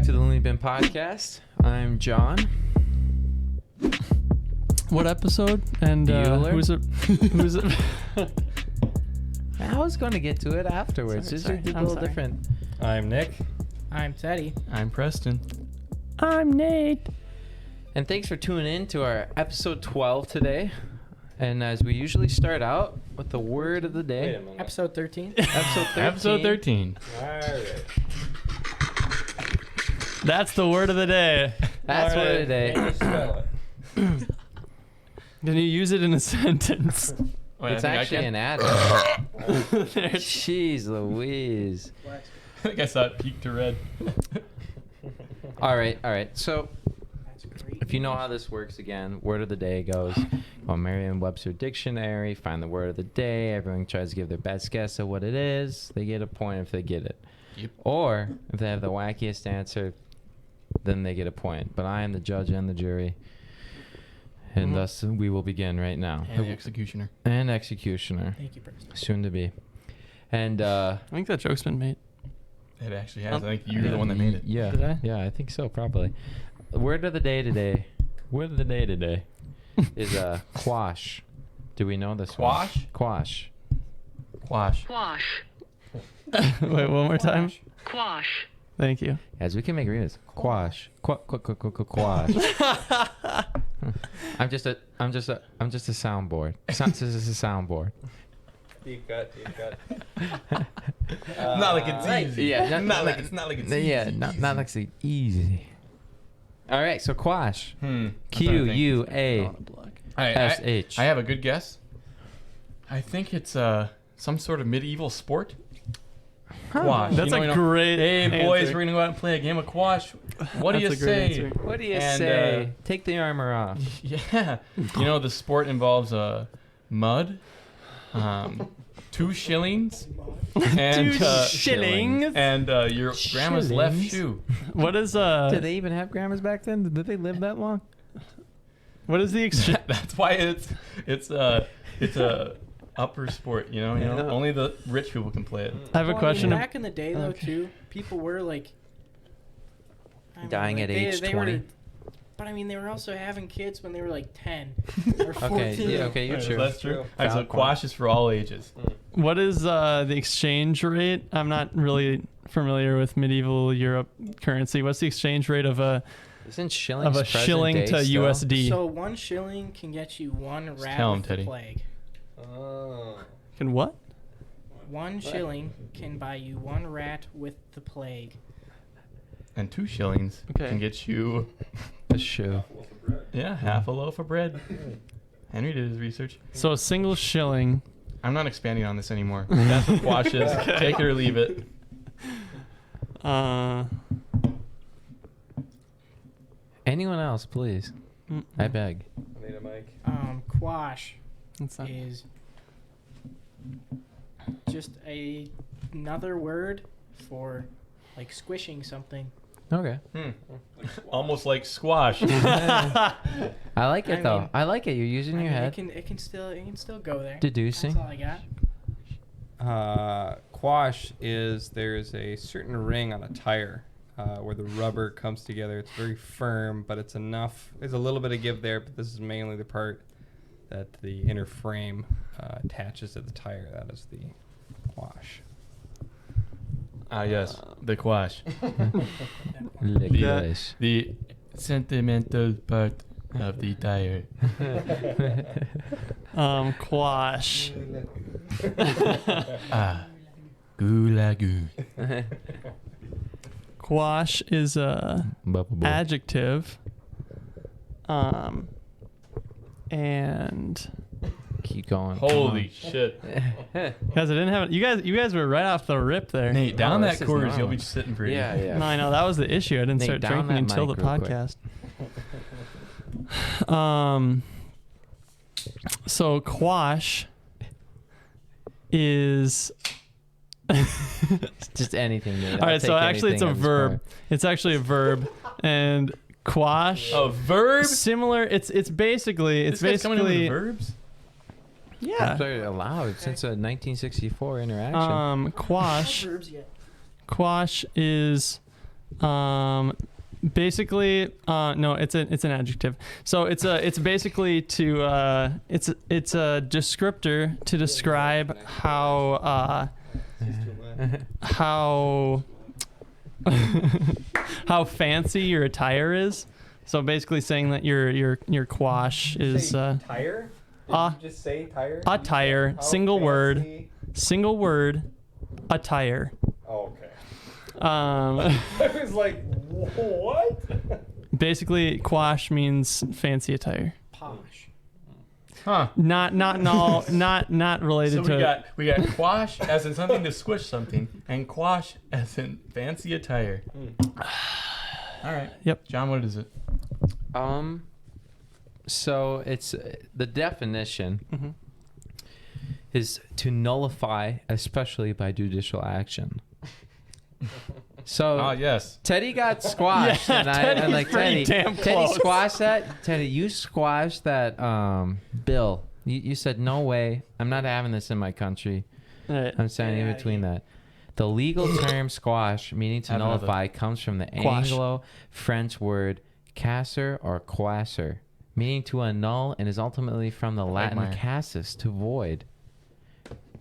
to the LooneyBin Podcast. I'm John. What episode? And who's it? Who's it? I was going to get to it afterwards. This is a little different. I'm Nick. I'm Teddy. I'm Preston. I'm Nate. And thanks for tuning in to our episode 12 today. And as we usually start out with the word of the Wait day. a minute. Episode 13. Episode 13. All right. That's the word of the day. That's All word right. of the day. Can you spell it? Can you use it in a sentence? Wait, It's actually an adverb. Jeez Louise. I think I saw it peak to red. All right. So That's great. if you know how this works again, word of the day goes on Merriam-Webster dictionary, find the word of the day. Everyone tries to give their best guess of what it is. They get a point if they get it. Yep. Or if they have the wackiest answer, then they get a point. But I am the judge and the jury. And thus we will begin right now. And the executioner. And executioner. Thank you, Preston. Soon to be. And I think that joke's been made. It actually has. I think you're the one that made it. Yeah. Did I? Yeah, I think so, probably. Word of the day today. Word of the day today is quash. Do we know this Quash? one? Quash. Quash. Quash. Wait, one more time. Quash. Thank you. As we can make readers. Quash. Quash. I'm just a soundboard. This is a soundboard. Deep cut. Not like it's easy. Yeah, Not like it's easy. Yeah, not like it's easy. All right, so quash. Q-U-A-S-H. I have a good guess. I think it's some sort of medieval sport. Quash. That's You know, great. Hey boys, answer. we're gonna go out and play a game of quash. What do you That's a great say? answer. What do you And, say? Take the armor off. Yeah. You know the sport involves mud, 2 shillings, and 2 shillings. and your grandma's left Shillings? shoe. What is Did they even have grandmas back then? Did they live that long? what is the exchange? That's why it's a upper sport. You know, only the rich people can play it. I have a question. Back in the day, though, Okay. too, people were like Dying at age 20? But I mean, they were also having kids when they were like 10 or 14. Okay, you're true. That's true. All right, so Valid quash is for all ages. What is the exchange rate? I'm not really familiar with medieval Europe currency. What's the exchange rate of a Isn't shillings present shilling day to still? USD? So 1 shilling can get you 1 rat tell 'em, with Teddy. the plague. Oh. Can what? 1 shilling can buy you 1 rat with the plague. And 2 shillings Okay. can get you A shoe. half a loaf of bread. Henry did his research. So a single shilling. I'm not expanding on this anymore. That's what quash is. Take it or leave it. Anyone else, please? I beg. I need a mic. Quash That's not- is just another word for like squishing something. Okay. Almost like squash. I like it I though. mean- I like it. You're using I your mean, head. it can still go there. Deducing. That's all I got. Quash is there's a certain ring on a tire where the rubber comes together. It's very firm, but it's enough. There's a little bit of give there, but this is mainly the part that the inner frame attaches to the tire. That is the quash. Ah, yes, the quash. Licorice. The sentimental part of the tire. Quash. Gulagu. Quash is a Bubble boy. adjective. And Keep going. Holy shit. guys, I didn't have it. You guys were right off the rip there. Nate, down this that is course, normal. you'll be sitting pretty. Yeah. No, I know that was the issue. I didn't Nate, start down drinking that until the mic real quick. podcast. So quash is Just anything. Nate. all I'll right. So take actually, it's a anything at this verb. point. It's actually a verb, and quash. A verb? Similar. It's basically This guy's coming in with verbs? yeah. Very allowed since a 1964 interaction. Quash. Verbs yet. Quash is Basically, no, it's an adjective. So it's basically to it's a descriptor to describe how how fancy your attire is. So basically saying that your quash is Tire? Did you just say tire? attire, How single fancy? word, attire. Oh, okay. Um, I was like, what? basically, quash means fancy attire. Posh. Huh. Not related So to. we got quash as in something to squish something, and quash as in fancy attire. All right. Yep. John, what is it? So it's the definition Mhm. is to nullify, especially by judicial action. So Oh yes. Teddy got squashed, Yeah, and Teddy's I'm like, pretty damn Teddy close. squashed that. Teddy, you squashed that bill. You said, no way, I'm not having this in my country. Right. I'm standing in Get outta between that. The legal term squash, meaning to Have another. nullify, comes from the Quash. Anglo-French word casser or quasser, meaning to annul, and is ultimately from the Latin mine. cassus, to void.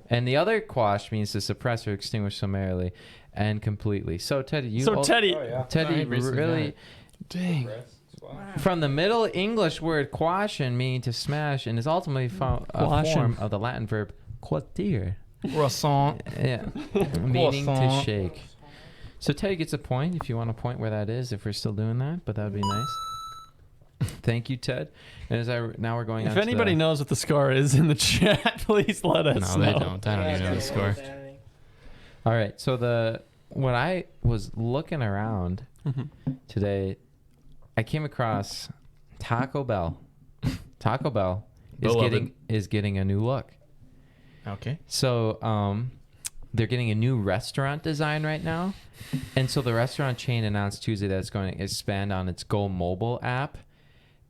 And the other quash means to suppress or extinguish summarily and completely. So Teddy, Teddy, Oh, yeah. Teddy I basically really, got it. dang. Press, squash. Wow. from the Middle English word quashen, meaning to smash, and is ultimately a Quashen. form of the Latin verb quatere. Croissant. Yeah, meaning to Croissant. shake. So Teddy gets a point if you want to point where that is, if we're still doing that, but that would be nice. Thank you, Ted. And now we're going on If to anybody the, knows what the score is in the chat, please let us No, know. they don't. I don't even know the score. All right, so when I was looking around Mhm. today, I came across Taco Bell. Taco Bell Beloved. is getting a new look. Okay. So they're getting a new restaurant design right now. And so the restaurant chain announced Tuesday that it's going to expand on its Go Mobile app.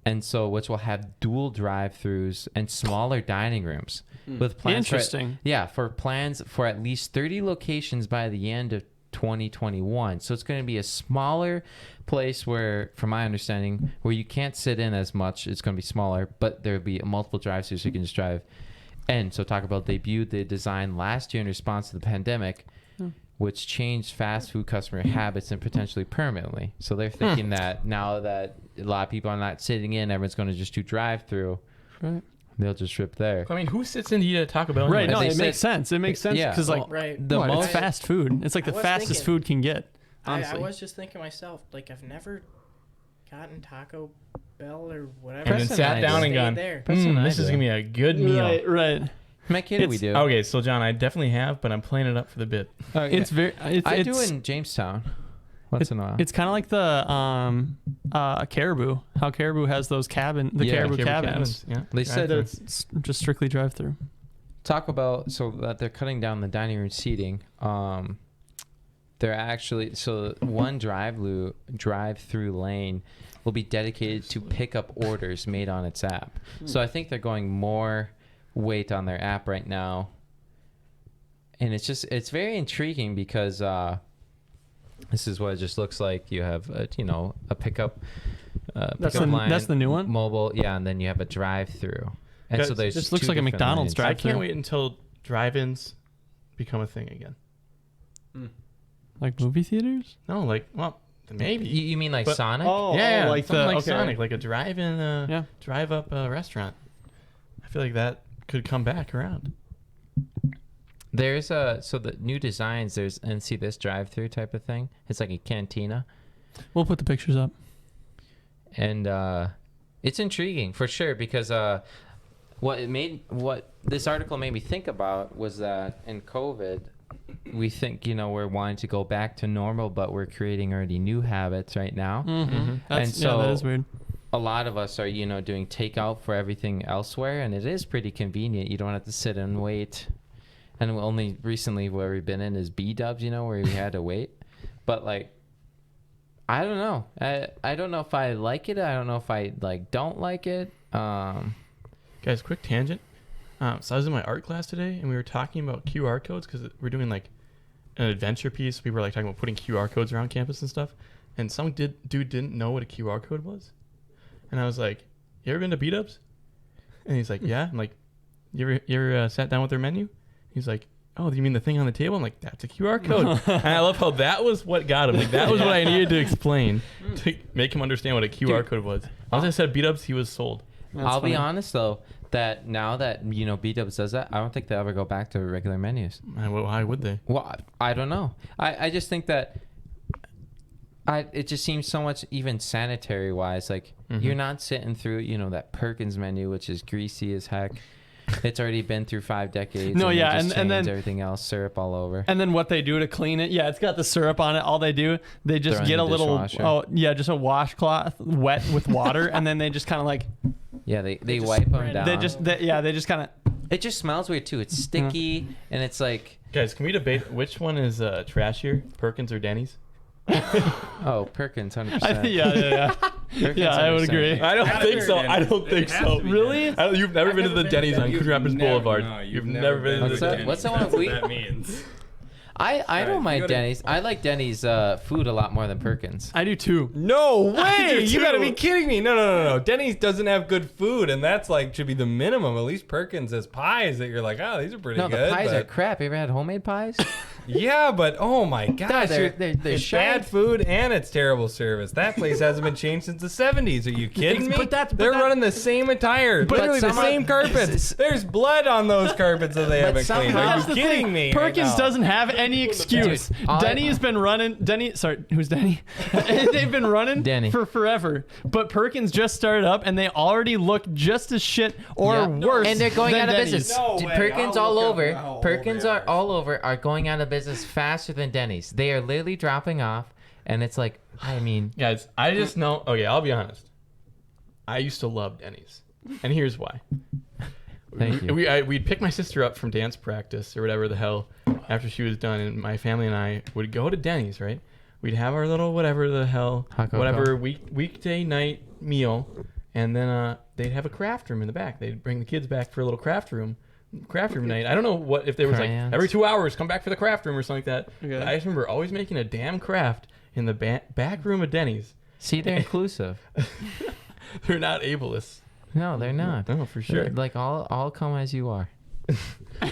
And so which will have dual drive-throughs and smaller dining rooms with plans Interesting. for plans for at least 30 locations by the end of 2021. So it's going to be a smaller place where, from my understanding, where you can't sit in as much. It's going to be smaller, but there'll be multiple drive-throughs so you can just drive. And so Taco Bell debuted the design last year in response to the pandemic, which changed fast food customer habits and potentially permanently. So they're thinking that now that a lot of people are not sitting in, everyone's going to just do drive-through. Right. They'll just trip there. I mean, who sits in to eat at Taco Bell? Right. anyway? No, they it said- makes sense. It makes sense Yeah. because like Right. The what, most it's fast food. It's like the I was fastest thinking- food can get. I Honestly. was just thinking myself, like I've never gotten Taco Bell or whatever. And then Preston sat and I down did. and gone, Stayed there. Preston and I this is do. going to be a good meal. Right. My kid, we It's- do. Okay, so John, I definitely have, but I'm playing it up for the bit. Okay. It's very. I do it's, in Jamestown once in a while. It's kind of like the caribou. How caribou has those caribou Caribou cabins. Yeah. They Drive said through. That it's just strictly drive through. Taco Bell, so that they're cutting down the dining room seating. They're actually one drive-through lane will be dedicated to pick up orders made on its app. So I think they're going more weight on their app right now, and it's very intriguing because this is what it just looks like. You have a pickup. That's pickup the- line, that's the new one? Mobile, yeah, and then you have a drive-through. And so Guys, there's This looks two like a different McDonald's lanes. I drive-through. can't wait until drive-ins become a thing again. Like movie theaters? No, like, well, maybe. You mean like But- Sonic? yeah, like something the like okay. Sonic, like a drive-in, Yeah. drive-up restaurant. I feel like that could come back around. There's the new designs. There's and see this drive-through type of thing. It's like a cantina, We'll put the pictures up. and it's intriguing for sure because what this article made me think about was that in COVID, we think we're wanting to go back to normal, but we're creating already new habits right now. Mm-hmm. And so that is weird. a lot of us are doing takeout for everything elsewhere, and it is pretty convenient. You don't have to sit and wait. And only recently where we've been in is B-dubs, where we had to wait. But like, I don't know. I don't know if I like it. I don't know if I don't like it. Guys, quick tangent. So I was in my art class today, and we were talking about QR codes because we're doing like an adventure piece. We were like talking about putting QR codes around campus and stuff. and some dude didn't know what a QR code was. And I was like, you ever been to B-Dubs? And he's like, yeah. I'm like, you ever sat down with their menu? He's like, oh, you mean the thing on the table? I'm like, that's a QR code. And I love how that was what got him. Like, that was what I needed to explain to make him understand what a QR code was. Once I said B-Dubs, he was sold. I'll be honest though, that now that B-Dubs does that, I don't think they'll ever go back to regular menus. Why would they? Well, I don't know. I just think that it just seems so much, even sanitary wise, like you're not sitting through that Perkins menu, which is greasy as heck. It's already been through 5 decades. No, and yeah, they just and then change everything else, syrup all over. And then what they do to clean it, it's got the syrup on it. All they do, they just Throw in get the a little, dishwasher. just a washcloth wet with water, and then they just kind of like, they wipe them down. they just kind of. It just smells weird too. It's sticky, and it's like. Guys, can we debate which one is trashier, Perkins or Denny's? Oh, Perkins, 100%. Yeah. Perkins, Yeah, I would 100%. agree. I don't think so. I don't think so. Really? You've never been to the Denny's on Coon Rapids Boulevard. No, you've never been to What's the that? Denny's. What's the one That's we? what that means. I don't mind you go to- Denny's. I like Denny's food a lot more than Perkins. I do too. No way! do You gotta too. be kidding me! No. Denny's doesn't have good food, and that's like should be the minimum. At least Perkins has pies that you're like, oh, these are pretty No, good. the pies are but- crap. You ever had homemade pies? Yeah, but oh my gosh, they're it's shy. bad food and it's terrible service. That place hasn't been changed since the 70s. Are you kidding me? They're running the same attire, literally the some same of- carpets. There's blood on those carpets that they haven't cleaned. somehow- Are That's you the kidding thing. me? Perkins right now? doesn't have any excuse. Dude, Denny has been running. Who's Denny? They've been running Denny. for forever. But Perkins just started up, and they already look just as shit or Yeah. worse. And they're going than out of Denny's. business. No Dude, way. Perkins I'll all look up over. how old Perkins they are are. all over are going out of business faster than Denny's. They are literally dropping off, and it's like, I mean, Guys, I just know. Okay, I'll be honest. I used to love Denny's, and here's why. Thank you. We'd pick my sister up from dance practice or whatever the hell after she was done, and my family and I would go to Denny's, right? We'd have our little whatever the hell, Hot cocoa. whatever weekday night meal, and then they'd have a craft room in the back. They'd bring the kids back for a little craft room night. I don't know what if there was Crayons. like every 2 hours come back for the craft room or something like that. Okay. But I just remember always making a damn craft in the back room of Denny's. see, they're inclusive. They're not ableists. No, they're not. No, for sure. They're like all come as you are.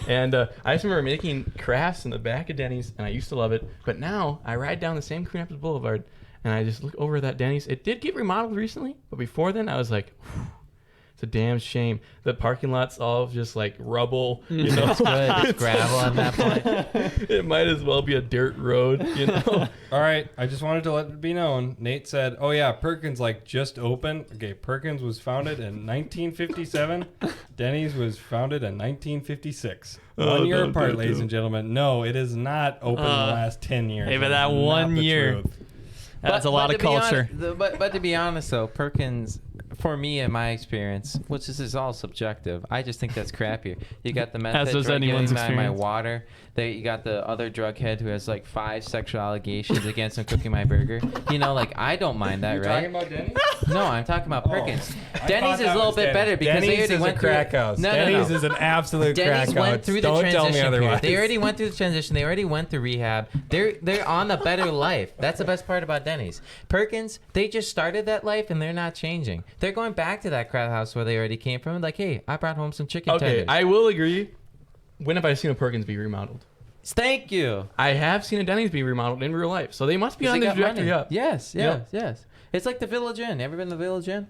And I just remember making crafts in the back of Denny's, and I used to love it. But now I ride down the same Coon Rapids Boulevard, and I just look over that Denny's. It did get remodeled recently, but before then I was like, whew, it's a damn shame. The parking lot's all just like rubble. You know, It's good. It's gravel at that point. it might as well be a dirt road. You know. All right, I just wanted to let it be known. Nate said, "Oh yeah, Perkins like just opened." Okay, Perkins was founded in 1957. Denny's was founded in 1956. Oh, 1 year don't apart, do it, ladies dude. and gentlemen. No, it is not open in the last 10 years. Hey, but That that is not 1 the year. truth. That's a lot of to be culture. honest- but to be honest, though, Perkins, for me, in my experience, which this is all subjective, I just think that's crappier. You got the meth As head does drug anyone's dealing my experience. water. There, you got the other drug head who has like 5 sexual allegations against him cooking my burger. You know, like I don't mind that, right? Talking about Denny's? No, I'm talking about Perkins. I Denny's thought is a that little was bit Denny's. better because they Denny's already is went a through crack house. No, Denny's no. is an absolute Denny's crack went house. through the Don't tell me transition period. otherwise. They already went through the transition. They already went through rehab. They're on a better life. That's the best part about Denny's. Perkins, they just started that life and they're not changing. They're going back to that crap house where they already came from. Like, hey, I brought home some chicken Okay, tenders. I will agree. When have I seen a Perkins be remodeled? Thank you. I have seen a Denny's be remodeled in real life, so they must be 'Cause on they the got trajectory money. up. Yes, Yep. yes. It's like the Village Inn. Ever been to the Village Inn?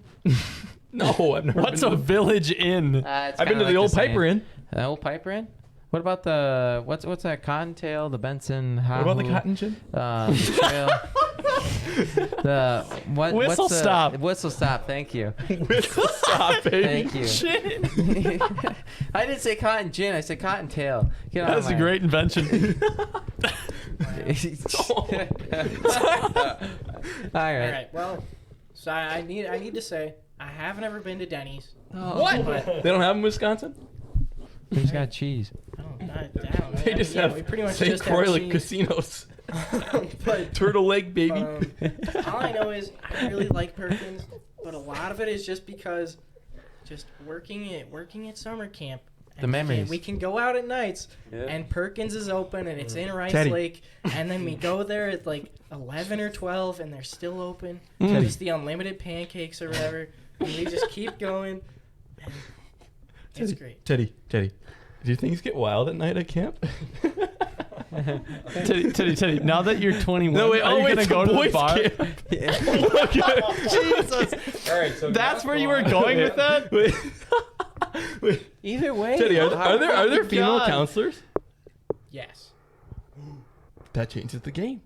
No, I've never. What's been a to village inn? It's I've kinda been to like the old same. Piper Inn. The old Piper Inn? What about the what's that Cottontail, the Benson? What about the Hahu, Cotton Gin? the trail? Whistle what's the- stop. Whistle stop. Thank you. Whistle stop, baby. Thank you. Shit. I didn't say cotton gin. I said cottontail. Get out That's of a my- great invention. All All right. right. Well, so I need to say I haven't ever been to Denny's. What? But They don't have them in Wisconsin? Who's got cheese? I don't know. They just Yeah, have we pretty much St. just have Croix cheese. casinos. But Turtle Lake, baby. all I know is I really like Perkins, but a lot of it is just because just working at summer camp, The memories. We can go out at nights, Yeah. and Perkins is open, and it's in Rice Teddy. Lake, and then we go there at like 11 or 12, and they're still open. Teddy. Just the unlimited pancakes or whatever, and we just keep going. And it's great. Teddy, do things get wild at night at camp? Teddy, now that you're 21, No, wait, are you going to go to the bar? Jesus. All right, so That's now where you go were on. going with that? Wait, Either way. Teddy, are there my female God. counselors? Yes. That changes the game.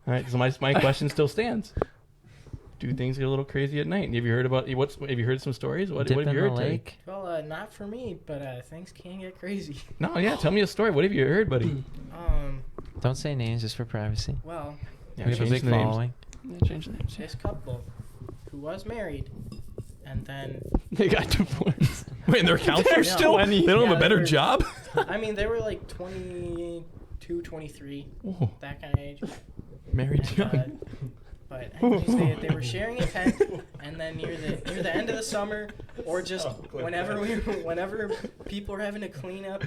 All right, so my question still stands. Do things get a little crazy at night? Have you heard about have you heard some stories? What Dip have in you the heard? Teddy? lake. Well, not for me, but things can get crazy. No, yeah, tell me a story. What have you heard, buddy? Don't say names just for privacy. Well, Yeah, We have a change big the names. following. Change the names. this couple who was married, and then They got divorced. Wait, they're counselors Yeah. still? 20. They don't have Yeah, a better they're- job? I mean they were like 22, 23, Oh, that kind of age. married And, young. but anyways, they were sharing a tent, and then near the end of the summer, or just whenever people were having to clean up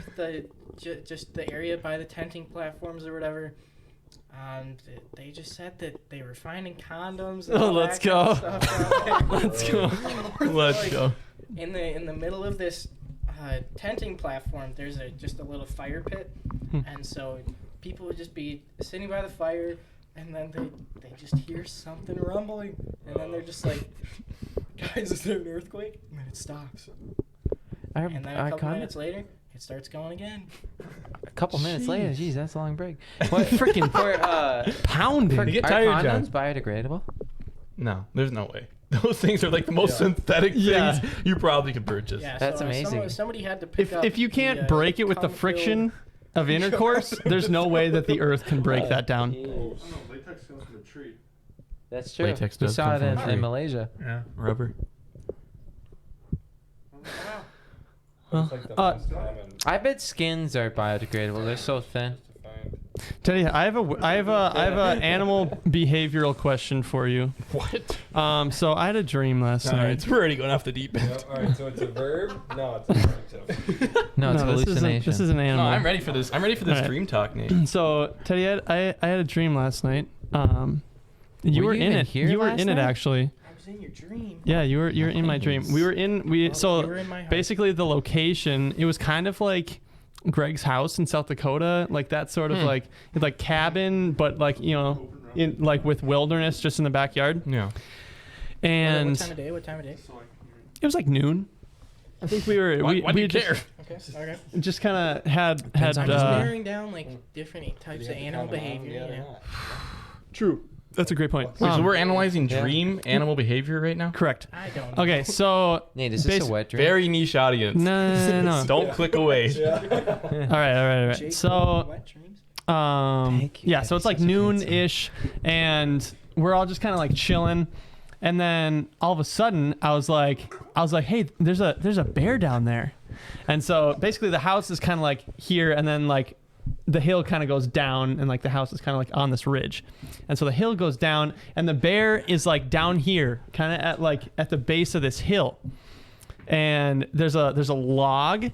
just the area by the tenting platforms or whatever, they just said that they were finding condoms. And Oh, all let's that kind of go. stuff down there. Let's go. Let's go. In the middle of this tenting platform, there's just a little fire pit, and so people would just be sitting by the fire, and then they just hear something rumbling, and then they're just like, "Guys, is there an earthquake?" And then it stops, and then a couple minutes later, it starts going again. A couple minutes later, geez, that's a long break. What freaking for Pounding. They get are tired, John. condoms biodegradable? No, there's no way. Those things are like the most synthetic Yeah. things you probably could purchase. Yeah, That's so, amazing. Somebody had to pick up. If you can't the, break it with the cum-filled- friction of intercourse, there's no way that the earth can break that down. Oh, no, latex comes from a tree. That's true. Latex We does saw come it from a in tree. Malaysia. Yeah. Rubber. It's like the Uh, most common I bet skins are biodegradable. They're so thin. to find. Teddy, I have a animal behavioral question for you. What? So I had a dream last All right, night. so we're already going off the deep end. All right, so it's a verb. No, it's an adjective. No, it's hallucination. This is an No, animal. I'm ready for this. I'm ready for this All right. dream talk, Nate. So Teddy, I had a dream last night. You Were were you in even it. here You were last in it night? actually. I was in your dream. Yeah, you were in my dream. We were in Oh, you so were in my heart. basically the location. It was kind of like Greg's house in South Dakota, like that sort of like cabin, but like in like with wilderness just in the backyard. Yeah. And What time of day? What time of day? it was like noon. I think we were. Why do you just, care? Okay. Just kind of had Depends on I'm just Uh, narrowing down like different types of animal behavior. You know? True. That's a great point. Wait, so we're analyzing yeah. dream animal behavior right now? Correct. I don't know. Okay, so Nate, is this Basi- a wet dream? Very niche audience. no. Don't click away. All right. Jake, So wet dreams? Thank you. yeah, so it's like noon-ish, and we're all just kind of like chilling, and then all of a sudden I was like, hey, there's a bear down there, and so basically the house is kind of like here, and then like the hill kind of goes down, and like the house is kind of like on this ridge, and so the hill goes down, and the bear is like down here, kind of at the base of this hill. And there's a log,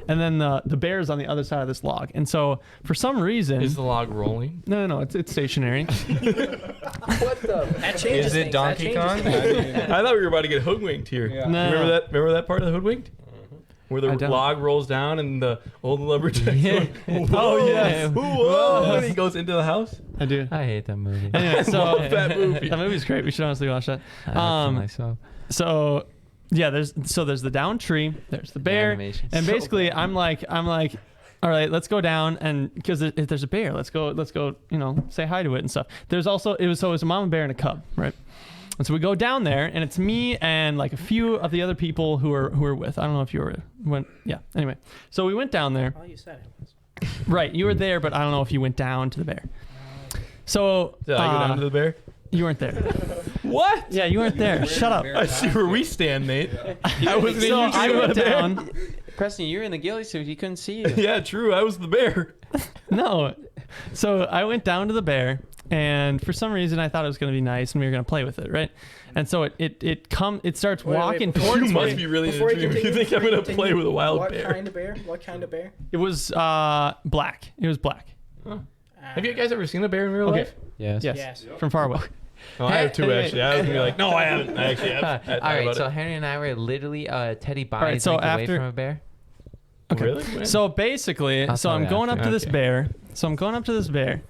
and then the bear's on the other side of this log. And so for some reason, Is the log rolling? no, it's stationary. That changes Is it things. Donkey That Kong? changes things. I thought we were about to get hoodwinked here. Yeah. No. Remember that part of the hoodwinked? Where the I don't. log rolls down and the old lumberjack. Yeah. Oh, yeah. Whoa! And he goes into the house. I do. I hate that movie. Anyway, so Love that movie. that movie's great. We should honestly watch that. I have to myself. So yeah, there's the down tree, there's the bear, animation's and so basically I'm like, all right, let's go down, and because if there's a bear, let's go, say hi to it and stuff. There's also it was a mama bear and a cub, right? And so we go down there, and it's me and like a few of the other people who are with. I don't know if you went. Yeah. Anyway, so we went down there. All you said it was. Right, you were there, but I don't know if you went down to the bear. So Did I go down to the bear? you weren't there. What? Yeah, you weren't there. Shut up. I see where we stand, Nate. I wasn't So in your I dream went about a bear. down. Preston, you were in the ghillie suit. He couldn't see you. Yeah, true. I was the bear. No, So I went down to the bear, and for some reason I thought it was going to be nice and we were going to play with it, right? And so it starts walking towards You me. must be really in a Before you dream. You continue- think I'm before you going to play continue, with a wild what bear? kind of bear? What kind of bear? It was black. It was black. Have you guys ever seen a bear in real Okay. life? Yes. Yes. Yes. From far away. Oh, I have two actually. I was gonna be like, no, I haven't. I actually have. I All thought right, about so it. Henry and I were literally Teddy right, bodies so away after- from a bear. Okay. Really? When? So basically, I'll tell I'm you going after. up to this Okay. bear. So I'm going up to this bear,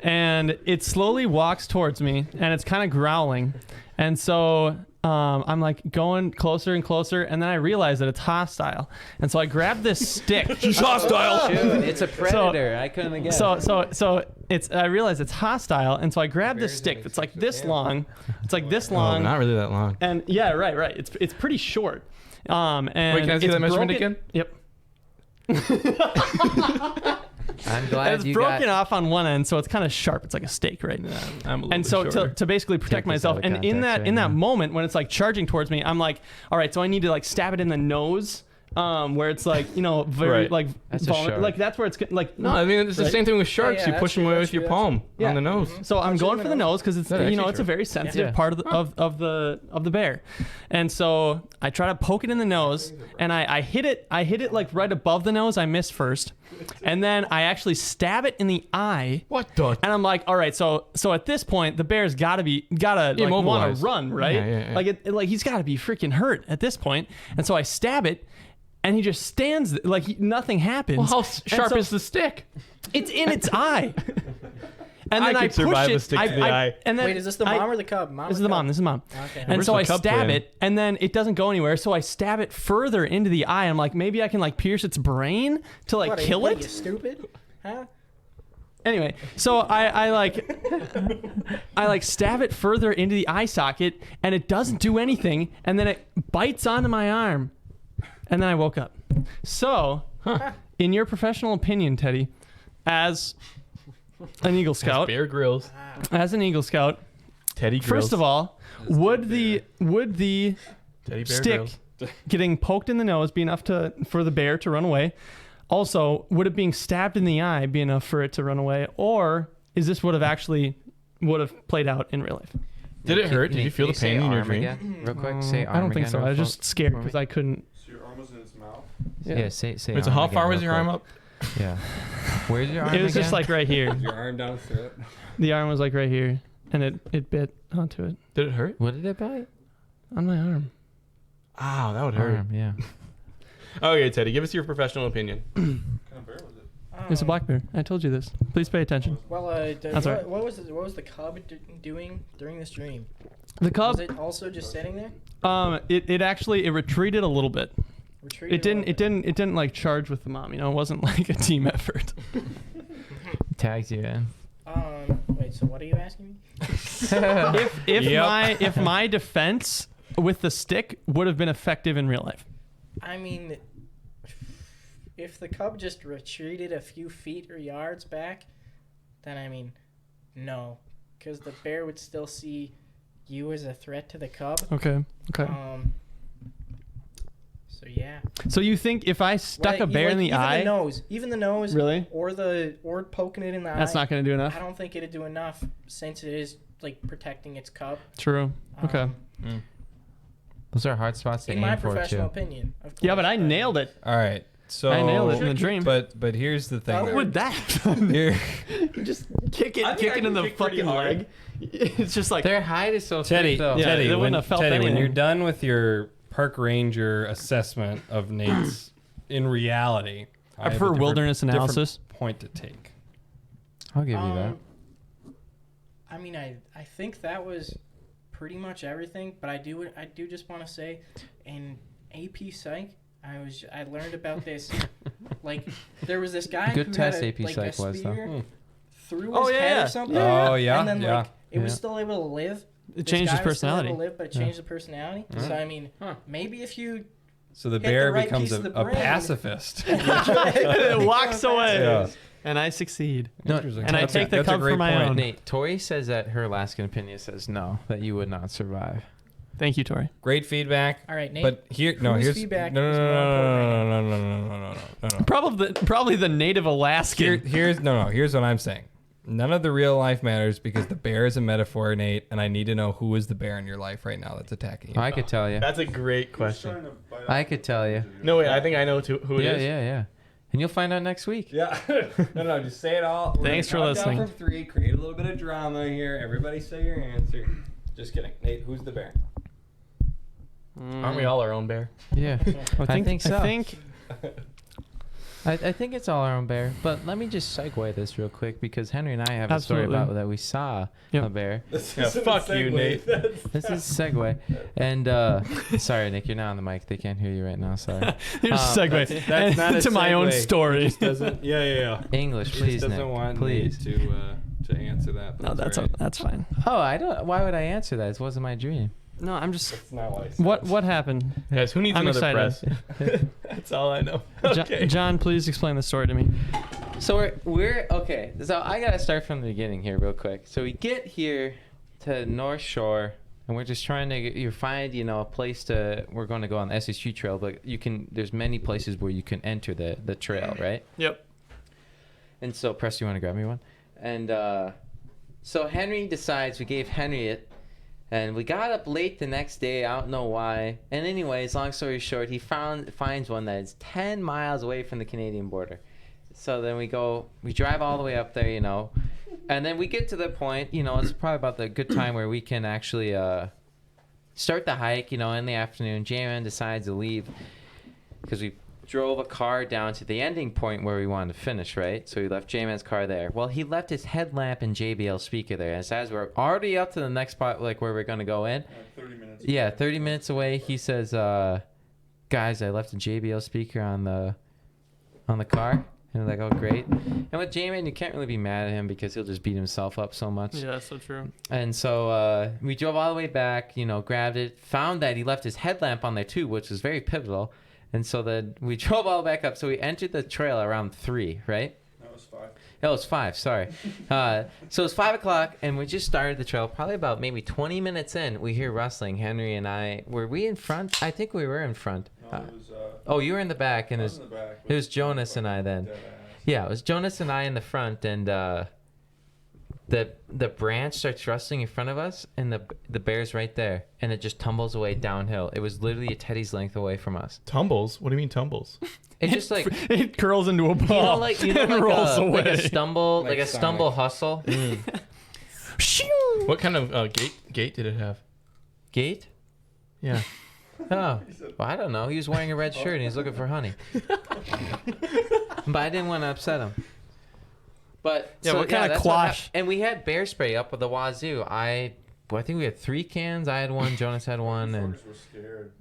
and it slowly walks towards me, and it's kind of growling, and so I'm like going closer and closer, and then I realize that it's hostile, and so I grab this stick. She's hostile. Dude, it's a predator. I couldn't have guessed. So it's I realize it's hostile, and so I grab this Bears stick make that's like sexual this animals. long. It's like this Oh, long. not really that long. And yeah, right. It's pretty short. And Wait, can I see it's that measurement broken- again? Yep. I'm And glad it's you broken got. off on one end, so it's kind of sharp. It's like a steak, right? I'm a little And bit so shorter. to basically protect Take this myself, out of and in context that right in that now. moment when it's like charging towards me, I'm like, all right, so I need to like stab it in the nose, where it's like very Right. like That's a shark. like that's where it's like No, I mean it's the Right. same thing with sharks. yeah, You that's push them true, away that's with your true, palm Yeah. on the nose. So I'm Punch it going in for the the nose. nose because it's That's actually it's a true. very sensitive Yeah. part of the bear, and so I try to poke it in the nose, and I hit it like right above the nose. I miss first, and then I actually stab it in the eye. What the? And I'm like, all right, so at this point, the bear's gotta like want to Immobilized. run, right? Yeah. Like he's gotta be freaking hurt at this point. And so I stab it, and he just stands like nothing happens. Well, how And sharp so is the stick? It's in its eye. And then I I could survive push a it. stick to the eye. And then Wait, is this the mom or the cub? Mom This or is the cub? mom. This is the mom. Okay. And Where's so the I cub stab playing? it, and then it doesn't go anywhere. So I stab it further into the eye. I'm like, maybe I can like pierce its brain to like What, are kill you, it. You stupid? Huh? Anyway, so I like stab it further into the eye socket, and it doesn't do anything, and then it bites onto my arm, and then I woke up. So, in your professional opinion, Teddy, as an Eagle Scout, Bear Grylls. as an Eagle Scout, Teddy Grills. first of all, would the Teddy Bear stick Grylls. getting poked in the nose be enough for the bear to run away? Also, would it being stabbed in the eye be enough for it to run away, or is this would have played out in real life? Did it hurt? Did you feel the pain in your dream? Again? Real quick, say arm I don't think again so. real I was quick just scared for me. because I couldn't. So your arm was in its mouth? Yeah, say Wait, so arm how again far was real your arm quick. up? Yeah. Where's your arm It was just again? like right here. Your arm down his throat. The arm was like right here, and it bit onto it Did it hurt? What did it bite? on my arm. Ow, that would hurt. Arm, yeah. Okay, Teddy, give us your professional opinion. What kind of bear was it? It's a black bear. I told you this. Please pay attention. Well, That's all right. what was the cub doing during this dream? The cub, Was it also just sitting there? it actually retreated a little bit. Retreated It didn't like charge with the mom. You know, it wasn't like a team effort. Tags you in. Wait. So what are you asking me? If my defense with the stick would have been effective in real life. I mean, if the cub just retreated a few feet or yards back, then I mean, no, because the bear would still see you as a threat to the cub. Okay. So yeah. So you think if I stuck a bear in the eye, even the nose, Really? or poking it in the eye, that's not going to do I enough? don't think it'd do enough since it is like protecting its cub. True. Okay. Um, Those are hard spots to in my aim for professional too. opinion. Of Yeah, but course, I nailed it. All right. So I nailed it in the dream. But here's the thing. How Would that? Here, Just kick I think I it in can the kick pretty fucking hard. leg. It's just like Their height is so Teddy, thick, though. Yeah, Teddy, they wouldn't when, have felt Teddy, when anything. you're done with your park ranger assessment of Nate's in reality, I have a for different- wilderness different analysis. point to take. I'll give you that. I mean, I think that was pretty much everything, but I do just want to say, in AP Psych, I learned about this. Like, there was this guy Good who test had AP like Psych a was, though. spear through Oh, his yeah, head yeah. or something. Oh, yeah, And then yeah. like it was Yeah. still able to live. It This changed his guy was still able personality. to live, but it Yeah. changed the personality. So I mean, maybe if you So the Hit the bear right becomes piece a of the brain. pacifist. it walks away, Yeah. and I succeed. Interesting. And I take the that's a cub for great my point. own. Nate, Tori says that her Alaskan opinion says no, that you would not survive. Thank you, Tori. Great feedback. All right, Nate. But here's feedback no, is no, more no, important no, no, no, no, no, no, no. Probably the native Alaskan. Here's what I'm saying. None of the real life matters because the bear is a metaphor, Nate, and I need to know who is the bear in your life right now that's attacking you. I could tell you. That's a great Who's question. trying to bite I off could the- tell you. No, wait, I think I know who it Yeah, is. yeah. And you'll find out next week. Yeah. No, just say it all. We're Thanks gonna for count down listening. From 3, create a little bit of drama here. Everybody say your answer. Just kidding. Nate, who's the bear? Aren't we all our own bear? Yeah. I think so. I think I think it's all our own bear. But let me just segue this real quick because Henry and I have a story Absolutely. about that we saw Yep. a bear. Yeah, fuck you, Nate. This is segue. And sorry, Nick, you're not on the mic. They can't hear you right now. Sorry. here's a segue that's not a into my own segue. story. Doesn't. Yeah. English, He please, just doesn't Nick. want Please. Nate to answer that. No, that's all right. that's fine. Oh, I don't. Why would I answer that? It wasn't my dream. No, I'm just. That's not what I said. What happened? Guys, who needs I'm another excited. press? That's all I know. Jo- Okay. John, please explain the story to me. So we're okay. So I gotta start from the beginning here, real quick. So we get here to North Shore, and we're just trying to find a place to. We're going to go on the SSG trail, but you can. There's many places where you can enter the trail, right? Yep. And so, Press, you want to grab me one? And so Henry decides. We gave Henry it. And we got up late the next day. I don't know why. And anyways, long story short, he finds one that is 10 miles away from the Canadian border. So then we drive all the way up there, and then we get to the point, it's probably about the good time where we can actually start the hike, in the afternoon. J-Man decides to leave because we drove a car down to the ending point where we wanted to finish, right? So he left J-Man's car there. Well, he left his headlamp and JBL speaker there. And as we're already up to the next spot, like where we're going to go in. 30 minutes. Yeah, 30 minutes away. He says, guys, I left a JBL speaker on the car. And we're like, oh, great. And with J-Man, you can't really be mad at him because he'll just beat himself up so much. Yeah, that's so true. And so we drove all the way back, grabbed it, found that he left his headlamp on there too, which was very pivotal. And so then we drove all back up. So we entered the trail around 3, right? That was 5. It was 5, sorry. So it was 5 o'clock, and we just started the trail. Probably about maybe 20 minutes in, we hear rustling. Henry and I, were we in front? I think we were in front. No, it was. Oh, you were in the back, and I it was was, in the back. it was Jonas and I then. Dead ass. Yeah, it was Jonas and I in the front, and the branch starts rustling in front of us, and the bear's right there, and it just tumbles away downhill. It was literally a teddy's length away from us. Tumbles? What do you mean tumbles? It just like It curls into a ball and rolls away. like a stumble, Like like a Sonic. stumble hustle. What kind of gait did it have? Gate? Yeah. Oh, well, I don't know. He was wearing a red shirt and he's looking for honey. But I didn't want to upset him. But Yeah, what kind of that's what quash? hap- And we had bear spray up with the wazoo. I think we had 3 cans. I had one. Jonas had one, and Fuckers were scared.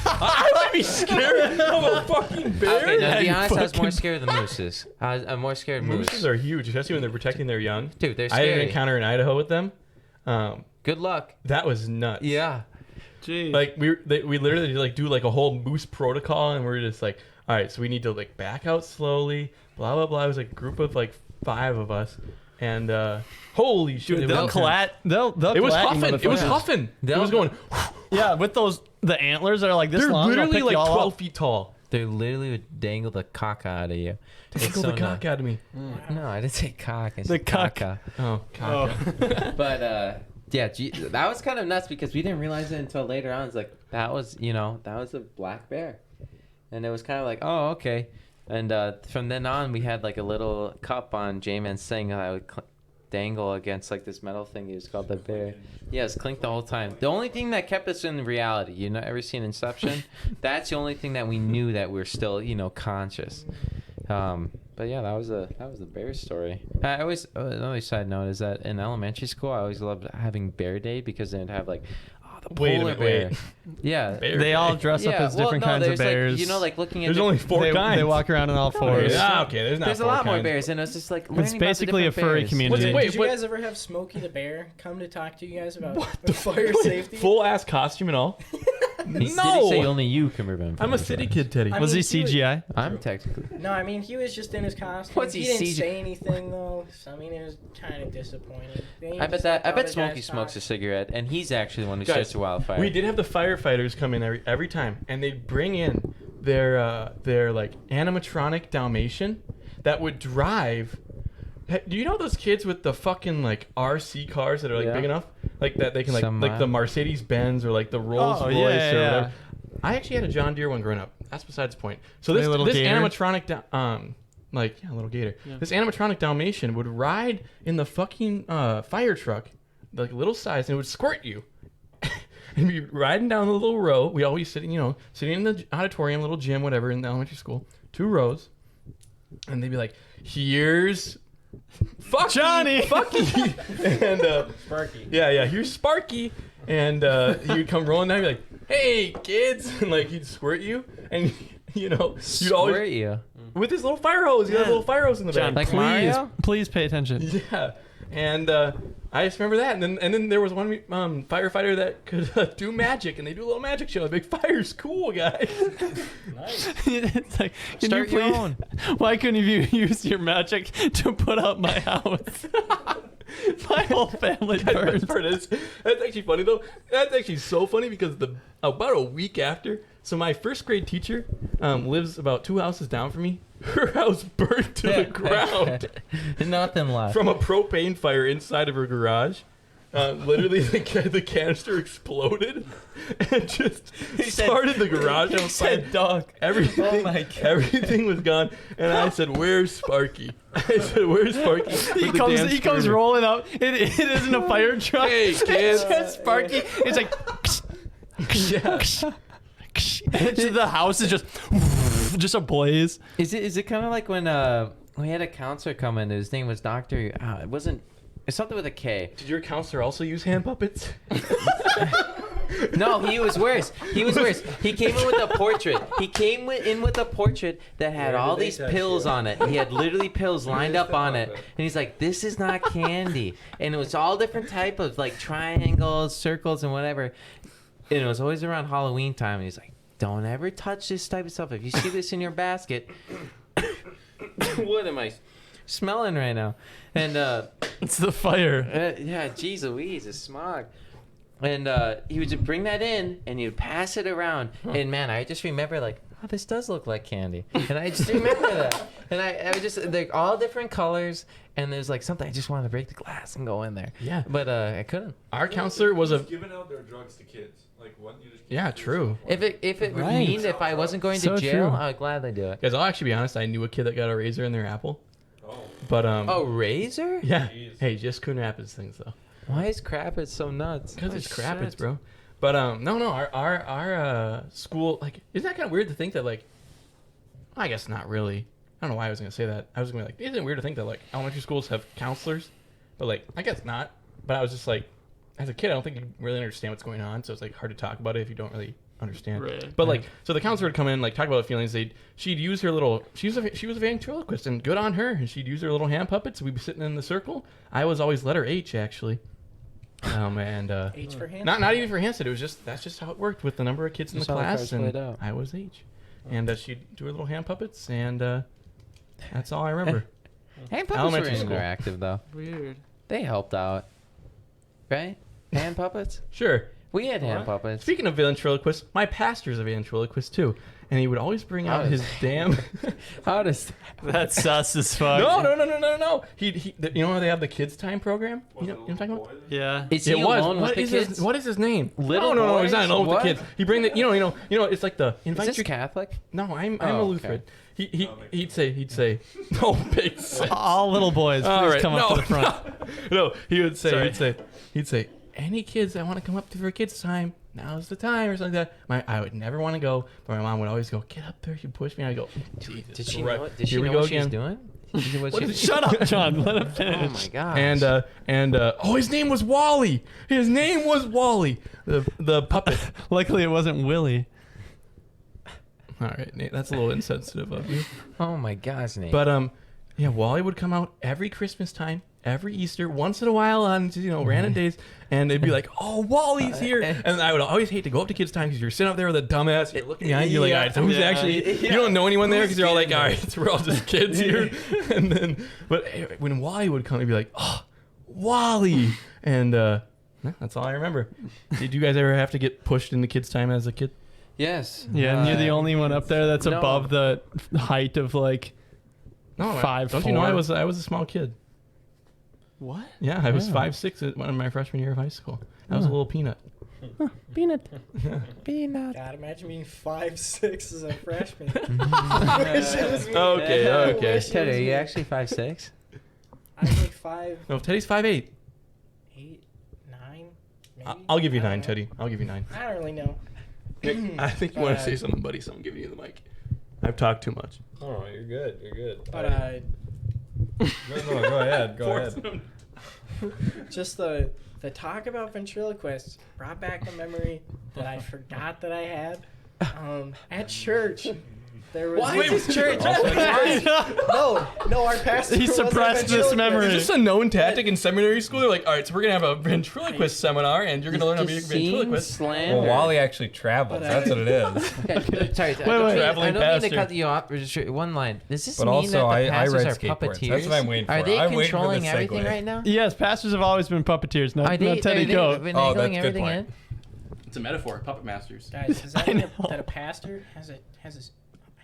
I would be scared of a fucking bear. okay. Now, to be you honest, I was more fucking- scared of the mooses. I'm more scared of moose. Mooses are huge, especially when they're protecting their young. Dude, they're I had an scary. encounter in Idaho with them. Good luck. That was nuts. Yeah. Jeez. Like we literally like do like a whole moose protocol, and we're just like, all right, so we need to like back out slowly. Blah blah blah. It was like a group of like 5 of us, and holy shit, Dude, it they'll was collat. They'll It was collat you huffing. It was motherfuckers. huffing. It They'll- was going. Yeah, with the antlers that are like this They're long. they'll literally pick like you all 12 up. feet tall. They literally would dangle the cock out of you. Tickle the cock out of me. No, I didn't say cock. I The said cock. caca. Oh, cock. But yeah, that was kind of nuts because we didn't realize it until later on. It's like that was a black bear, and it was kind of like, oh, okay. And from then on, we had like a little cup on J-Man's thing that I would dangle against like this metal thing. It was called the bear. Yes, clink the whole time. The only thing that kept us in reality, ever seen Inception? That's the only thing that we knew that we're still, conscious. But yeah, that was the bear story. I always another side note is that in elementary school, I always loved having Bear Day because they'd have like, the Wait a polar minute, bear. wait. Yeah. Bear They all Day. dress up as different kinds of there's, bears. Like, like looking at There's only 4 they, kinds. they walk around on all fours. Yeah, okay. There's not. There's a 4 lot more kinds. bears, and it's just like learning It's about the basically a different furry bears. community. Wait, Did you what- guys ever have Smokey the Bear come to talk to you guys about fire safety? Full ass costume and all. Did he say only you can remember? I'm a city kid, Teddy. I Was he mean, he CGI? I'm technically. No, I mean, he was just in his costume. What's he didn't CG? say anything, though. So, I mean, it was kind of disappointing. I bet Smokey smokes a cigarette, and he's actually the one who starts the wildfire. We did have the firefighters come in every time, and they'd bring in their like animatronic Dalmatian that would drive. Do you know those kids with the fucking like RC cars that are like big enough, like that they can like the Mercedes Benz or like the Rolls Royce or whatever? I actually had a John Deere one growing up. That's besides the point. So this animatronic little gator. Yeah. This animatronic Dalmatian would ride in the fucking fire truck, like little size, and it would squirt you. And be riding down the little row. We always sitting in the auditorium, little gym, whatever, in the elementary school, 2 rows, and they'd be like, "Here's Johnny, and Sparky. Yeah, here's Sparky, and he'd come rolling down, and be like, "Hey, kids," and like he'd squirt you, and you'd always you with his little fire hose. He had a little fire hose in the John, back. please pay attention. Yeah, and I just remember that, and then there was one firefighter that could do magic, and they do a little magic show. The big fire's cool, guys. Nice. It's like, Start your own. Why couldn't you use your magic to put out my house? My whole family burned. That's actually funny though. That's actually so funny because about a week after, so my first grade teacher lives about 2 houses down from me. Her house burned to the ground. Nothing left. From a propane fire inside of her garage. Literally, the canister exploded and just started the garage on fire. "Dog, Everything, everything was gone. And I said, "Where's Sparky?" I said, "Where's Sparky?" He comes rolling up. It isn't a fire truck. Hey, kids. It's just Sparky. It's like, Yeah. the house is just ablaze. Is it kind of like when we had a counselor come in? His name was Doctor. It's something with a K. Did your counselor also use hand puppets? No, he was worse. He came in with a portrait. In with a portrait that had all these pills on it. He had literally pills lined up on it. And he's like, "This is not candy." And it was all different type of like triangles, circles, and whatever. And it was always around Halloween time. And he's like, "Don't ever touch this type of stuff. If you see this in your basket," what am I smelling right now? And It's the fire. yeah, geez Louise, it's smog. And he would just bring that in, and he would pass it around. And man, I just remember like, "Oh, this does look like candy." And I just remember that. And I would just, they're all different colors. And there's like something, I just wanted to break the glass and go in there. Yeah. But I couldn't. Our counselor was giving out their drugs to kids. Like what? You just Yeah, true. If it Right. mean if I wasn't going So to jail, true. I would gladly do it. Guys, I'll actually be honest. I knew a kid that got a razor in their apple. Oh. But Oh, razor? yeah. Jeez. Hey, just Coon Rapids things though. Why is Crappers so nuts? Because Oh, it's Crapids, shit. bro. But no, our school, like, isn't that kind of weird to think that, like, I guess not really. I don't know why I was gonna say that. I was gonna be like, isn't it weird to think that like elementary schools have counselors? But like, I guess not. But I was just like, as a kid, I don't think you really understand what's going on, so it's like hard to talk about it if you don't really understand. Right. But like, so the counselor would come in, like, talk about feelings. She'd use her little. She was a ventriloquist, and good on her. And she'd use her little hand puppets. We'd be sitting in the circle. I was always letter H actually. And H for hand. not even for Hanson. It was that's just how it worked with the number of kids in the Just how the class, cards and played out. I was H. And she'd do her little hand puppets, and that's all I remember. Hand puppets Elementary were school. interactive though. Weird. They helped out, right? Hand puppets. Sure. We had hand puppets. Speaking of ventriloquists, my pastor's a ventriloquist too, and he would always bring out his damn. How does? That's sus as fuck. No. He you know how they have the kids time program? You know what I'm talking about? Yeah. Is he It was. alone with the kids? What is his name? Little no, he's not boys? alone with What? the kids. He bring the you know it's like the Is invite this your Catholic? No, I'm Oh, a okay. Lutheran. He'd say no big sense. All little boys, please All right, come up to the front. No, he would say Sorry. he'd say any kids that want to come up for kids time, now's the time or something like that. I would never want to go, but my mom would always go, "Get up there." She'd push me. I'd go, Jesus Did she Christ. know? Did she Here we know go what she was again. doing? What is it? Shut up, John. Let him finish. Oh my god! And oh, his name was Wally. His name was Wally, the puppet. Luckily, it wasn't Willie. All right, Nate, that's a little insensitive of you. Oh my gosh, Nate. But yeah, Wally would come out every Christmas time. every Easter, once in a while on random days, and they'd be like, "Oh, Wally's here," and I would always hate to go up to kids' time because you're sitting up there with a dumbass, you're looking behind you, like, all right, so who's actually? You don't know anyone there because you're all like, all right, so we're all just kids here, and then but when Wally would come, he'd be like, "Oh, Wally," and that's all I remember. Did you guys ever have to get pushed into kids' time as a kid? Yes. Yeah, and you're the only one up there that's above the height of like 5'4". Don't you know I was a small kid? What? Yeah, I was 5'6" in my freshman year of high school. I was a little peanut. Peanut. Peanut. God, imagine being 5'6" as a freshman. Okay. Ted, are you actually 5'6"? I was like 5'8", No, Teddy's 5'8". 9, maybe. I'll give you I don't 9, know. Teddy. I'll give you 9. I don't really know. Nick, I think you want to say something, buddy. So I'm giving you the mic. I've talked too much. Oh, you're good. You're good. But No, go ahead. Go ahead. just the talk about ventriloquists brought back a memory that I forgot that I had. At church, there was. Why is this church? No, our pastor. He was a suppressed this ventriloquist. memory. Is this a known tactic in seminary school? They're like, all right, so we're going to have a ventriloquist seminar, and you're going to learn how to be a ventriloquist. Slander. Well, Wally actually travels. That's what it is. Okay, sorry, wait. I don't Traveling mean to pastor. cut you off. One line. Does this But mean also, that the I pastors ride are skateboards. puppeteers? That's what I'm waiting for. Are they I'm waiting for controlling the everything segue. right now? Yes, pastors have always been puppeteers. Not, Are they? not Teddy Are they Go. finagling Oh, that's a good everything point. in? It's a metaphor. Puppet masters. Guys, does that I mean know. that a pastor has his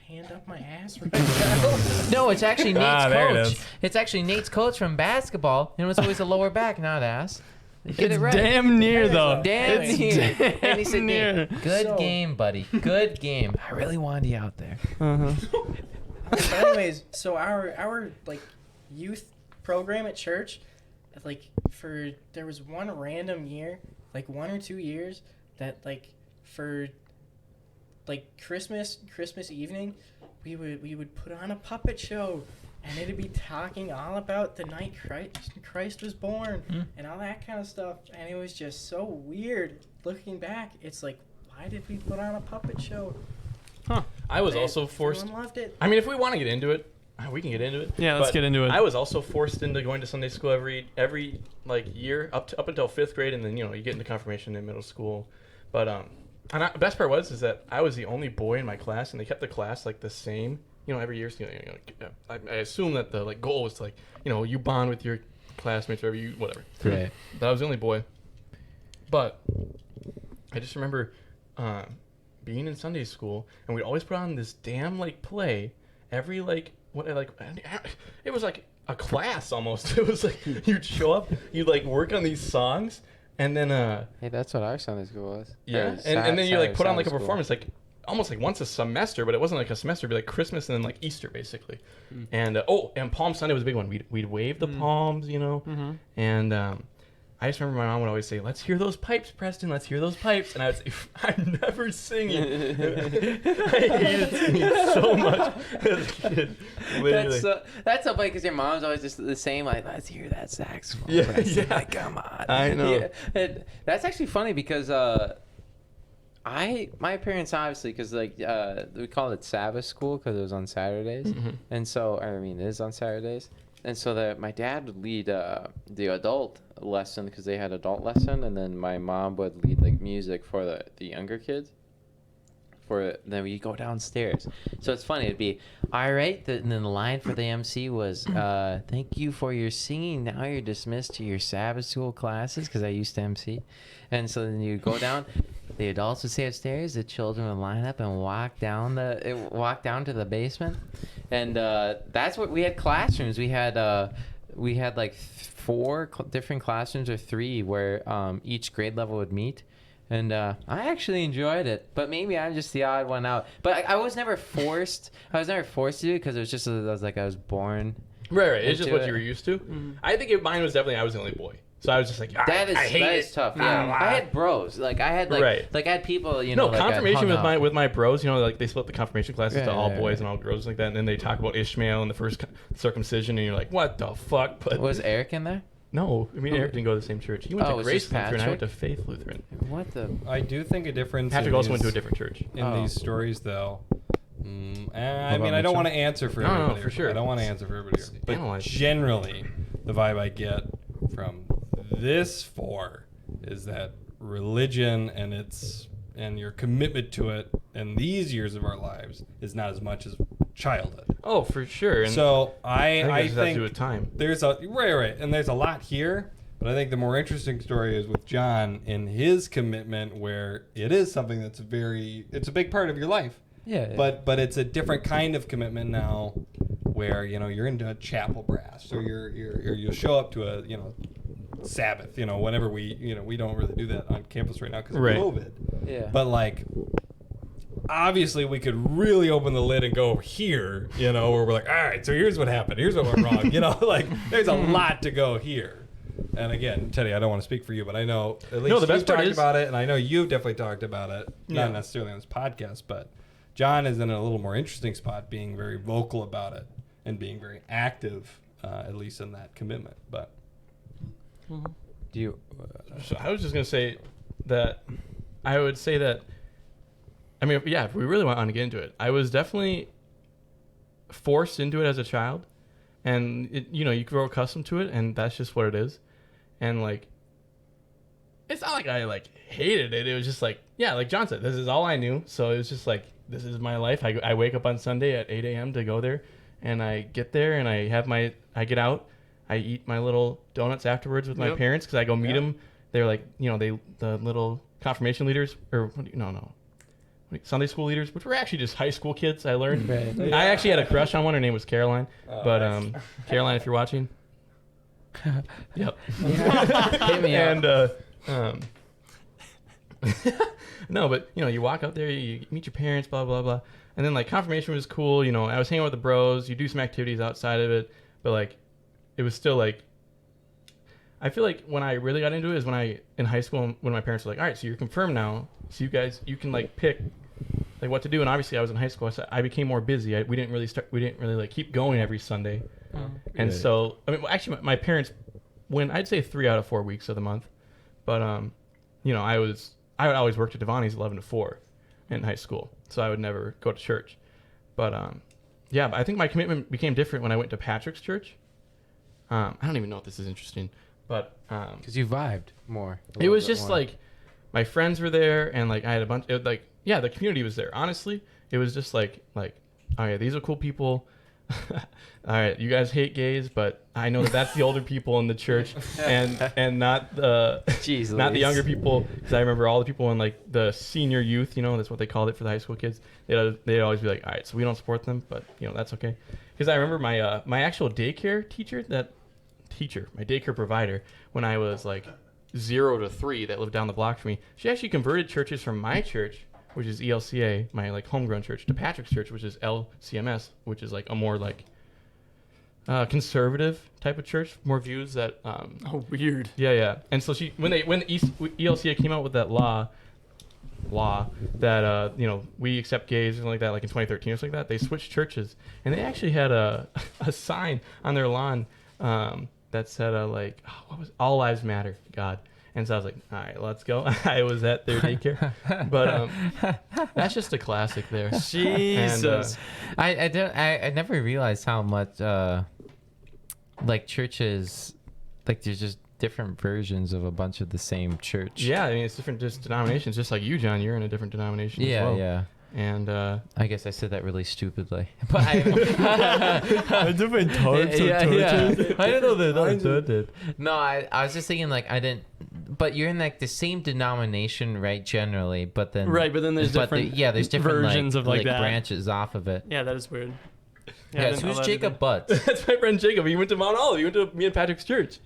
hand up my ass right now? No, it's actually Nate's there it coach. is. It's actually Nate's coach from basketball, and it was always a lower back, not ass. Get It's it right. damn near, That is though. Damn It's near. damn And he said, near. Nate, good So- game, buddy. Good game. I really wanted you out there. Uh-huh. But anyways, so our like youth program at church, like there was one random year, like 1 or 2 years, that like for like Christmas evening, we would put on a puppet show, and it'd be talking all about the night Christ was born and all that kind of stuff, and it was just so weird. Looking back, it's like, why did we put on a puppet show? I was also forced. Everyone loved it. I mean, if we want to get into it, we can get into it. Yeah, let's But get into it. I was also forced into going to Sunday school every like year up until 5th grade, and then you get into confirmation in middle school. But the best part is that I was the only boy in my class, and they kept the class like the same. Every year. So, I assume that the goal was to you bond with your classmates, whatever. Right. But I was the only boy. But I just remember being in Sunday school, and we'd always put on this damn play every it was like a class almost. It was like you'd show up, you'd work on these songs, and then Hey, that's what our Sunday school was. yeah, and then you put on a performance almost like once a semester, but it wasn't like a semester. It'd be like Christmas and then Easter basically. And and Palm Sunday was a big one. We'd wave the palms, and I just remember my mom would always say, "Let's hear those pipes, Preston. Let's hear those pipes." And I would say, "I'm never singing." I hated singing so much as a kid. Literally. That's so funny because your mom's always just the same. Let's hear that saxophone. Yeah, Preston. yeah. Come on. I know. Yeah. That's actually funny because my parents obviously because we called it Sabbath school because it was on Saturdays, and so it is on Saturdays, and so my dad would lead the adult lesson because they had adult lesson, and then my mom would lead music for the younger kids. Then we go downstairs. So it's funny. It'd be all right. And then the line for the MC was, "Thank you for your singing. Now you're dismissed to your Sabbath school classes." Because I used to MC, and so then you go down. The adults would stay upstairs. The children would line up and walk down to the basement, and that's what we had classrooms. We had 4 different classrooms or 3 where each grade level would meet. And I actually enjoyed it, but maybe I'm just the odd one out. But I was never forced. I was never forced to do it because it was just I was born. Right. It's just into what it. you were used to. I think mine was definitely I was the only boy, so I was just like, That I hate it. is tough. Yeah, I had bros. I had Right. I had people. No, confirmation with my bros. they split the confirmation classes to all Right, boys right. and all girls like that, and then they talk about Ishmael and the first circumcision, and you're like, what the fuck? But Was Eric in there? no, Eric didn't go to the same church. He went Oh, to was Grace just Lutheran. I went to Patrick? Faith Lutheran. What the? I do think a difference. Patrick in also these- went to a different church. in these stories, though. I about don't Mitchell? want to answer for No, everybody. for sure. I don't want to answer for everybody. But Analyze. generally, the vibe I get from this four is that religion and your commitment to it in these years of our lives is not as much as childhood. Oh, for sure. And So I I think think to do with time. there's a right, and there's a lot here. But I think the more interesting story is with John in his commitment, where it is something that's it's a big part of your life. Yeah. But it's a different kind of commitment now, where you're into a chapel brass, or you'll show up to a Sabbath, whenever we don't really do that on campus right now because of Right. COVID. Yeah. But like, obviously we could really open the lid and go here, where we're like, all right, so here's what happened, here's what went wrong, like there's a lot to go here. And again, Teddy, I don't want to speak for you, but I know at least the best you've part talked is- about it, and I know you've definitely talked about it, Yeah. not necessarily on this podcast, but John is in a little more interesting spot, being very vocal about it and being very active, at least in that commitment. But Do you? So I was just gonna say that I would say that. I mean, yeah, if we really want to get into it, I was definitely forced into it as a child, and you grow accustomed to it, and that's just what it is. And like, it's not like I like hated it. It was just like, yeah, like John said, this is all I knew. So it was just like, this is my life. I wake up on Sunday at 8 a.m. to go there, and I get there and I get out. I eat my little donuts afterwards with my Yep. parents because I go meet them. They're like, the little confirmation leaders, or Sunday school leaders, which were actually just high school kids. I learned. Right. I actually had a crush on one. Her name was Caroline. Oh, but nice. Caroline, if you're watching, yep. Hit me up. And no, but you walk out there, you meet your parents, blah blah blah, and then like confirmation was cool. I was hanging out with the bros. You do some activities outside of it, but like, it was still like. I feel like when I really got into it is when in high school, when my parents were like, all right, so you're confirmed now, so you can like pick like what to do. And obviously I was in high school, so I became more busy. We didn't really like keep going every Sunday. And so, I mean, well, actually my parents, when I'd say 3 out of 4 weeks of the month, but I would always work at Devani's 11 to 4 in high school. So I would never go to church. But but I think my commitment became different when I went to Patrick's church. I don't even know if this is interesting. But Because you vibed more. it was just like my friends were there, and like I had a bunch. The community was there. Honestly, it was just like, all right, these are cool people. All right, you guys hate gays, but I know that's the older people in the church, and not the Jeez, not the Louise. younger people. Because I remember all the people in like the senior youth. That's what they called it for the high school kids. They'd always be like, all right, so we don't support them, but that's okay. Because I remember my actual daycare teacher my daycare provider, when I was like 0 to 3, that lived down the block from me, she actually converted churches from my church, which is ELCA, my like homegrown church, to Patrick's church, which is LCMS, which is like a more like conservative type of church, more views that Oh, weird. yeah. And so when ELCA came out with that law that we accept gays or something like that, like in 2013 or something like that, they switched churches, and they actually had a sign on their lawn that said what was All Lives Matter, God. And so I was like, all right, let's go. I was at their daycare, but that's just a classic there. Jesus. I never realized how much like churches, like there's just different versions of a bunch of the same church. Yeah, I mean, it's different just denominations, just like you, John. You're in a different denomination as well. Yeah. And I guess I said that really stupidly, but I Different types yeah. I don't know that. No, I was just thinking like I didn't. But you're in like the same denomination, right? Generally, but then Right, but then there's different there's different versions of like that. branches off of it. Yeah, that is weird. I Yeah, didn't know who's that Jacob either. Butts? that's my friend Jacob. He went to Mount Olive. He went to me and Patrick's church.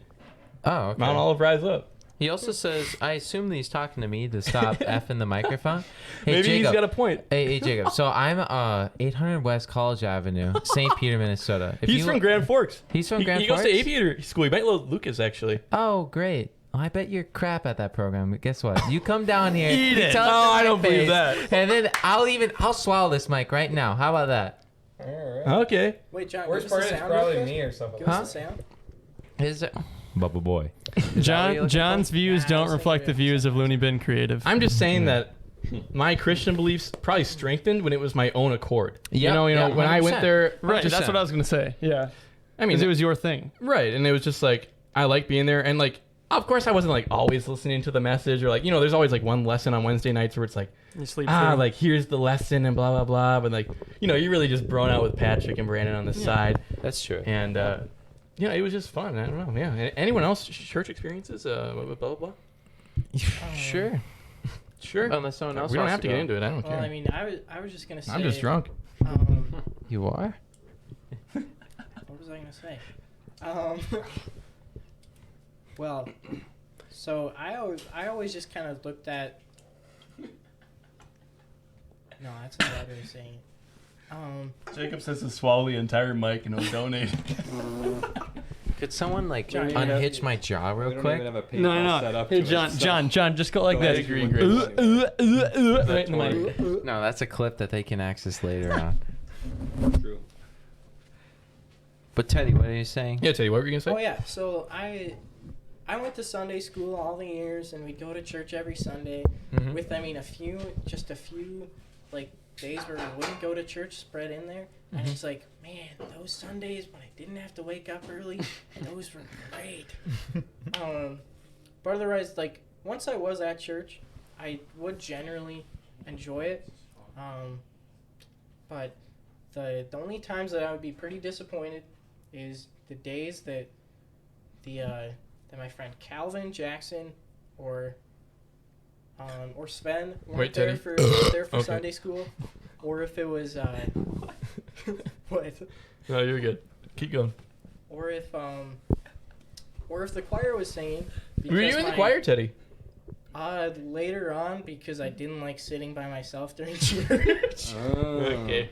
Oh, okay. Mount Olive, rise up. He also says, I assume that he's talking to me to stop effing the microphone. Hey, Maybe Jacob. he's got a point. Hey, Jacob. So I'm 800 West College Avenue, St. Peter, Minnesota. He's from Grand Forks. He's from Grand He goes Forks? to aviator school. He might know Lucas, actually. Oh, great. Well, I bet you're crap at that program. But guess what? You come down here. Eat you it. tell us Oh, to I my don't believe face, that. And then I'll swallow this mic right now. How about that? all right. Okay. Wait, John, Worst give us part the is sound probably real quick. me or something. Give Huh? us the sound. Is it? Bubba boy. John's views Nah, don't it's reflect the okay. views of LooneyBin Creative. I'm just saying that my Christian beliefs probably strengthened when it was my own accord. Yeah, When I went 100%. there, Right, that's 100%. what I was gonna say. Yeah. I mean, Because it was your thing. right, and it was just like I like being there, and like of course I wasn't like always listening to the message, or like there's always like one lesson on Wednesday nights where it's like You sleep like here's the lesson and blah blah blah, but like you're really just brought out with Patrick and Brandon on the side, That's true. and it was just fun. I don't know, yeah. Anyone else church experiences? Blah blah blah. Sure. Sure. Unless someone else We don't wants have to go. get into it. I don't Well, care. I mean, I was just gonna say. I'm just drunk. You are? What was I gonna say? Well, so I always just kind of looked at. No, that's not what I was saying. Jacob says to swallow the entire mic and he'll donate. Could someone John, unhitch my jaw real quick? No. Hey, John, just go like Go this. ahead, agree, Right in the mic. No, that's a clip that they can access later on. True. But Teddy, what are you saying? Yeah, Teddy, what were you gonna say? Oh yeah, so I went to Sunday school all the years, and we'd go to church every Sunday. Mhm. With just a few like days where we wouldn't go to church spread in there, and it's like, man, those Sundays when I didn't have to wake up early, those were great. But otherwise, like once I was at church, I would generally enjoy it. But the only times that I would be pretty disappointed is the days that that my friend Calvin, Jackson, or Sven Wait, weren't Teddy. there for Okay. Sunday school, or if it was what, No, you're good. Keep going. or if the choir was singing. Were you in the choir, Teddy? Later on, because I didn't like sitting by myself during church. Okay.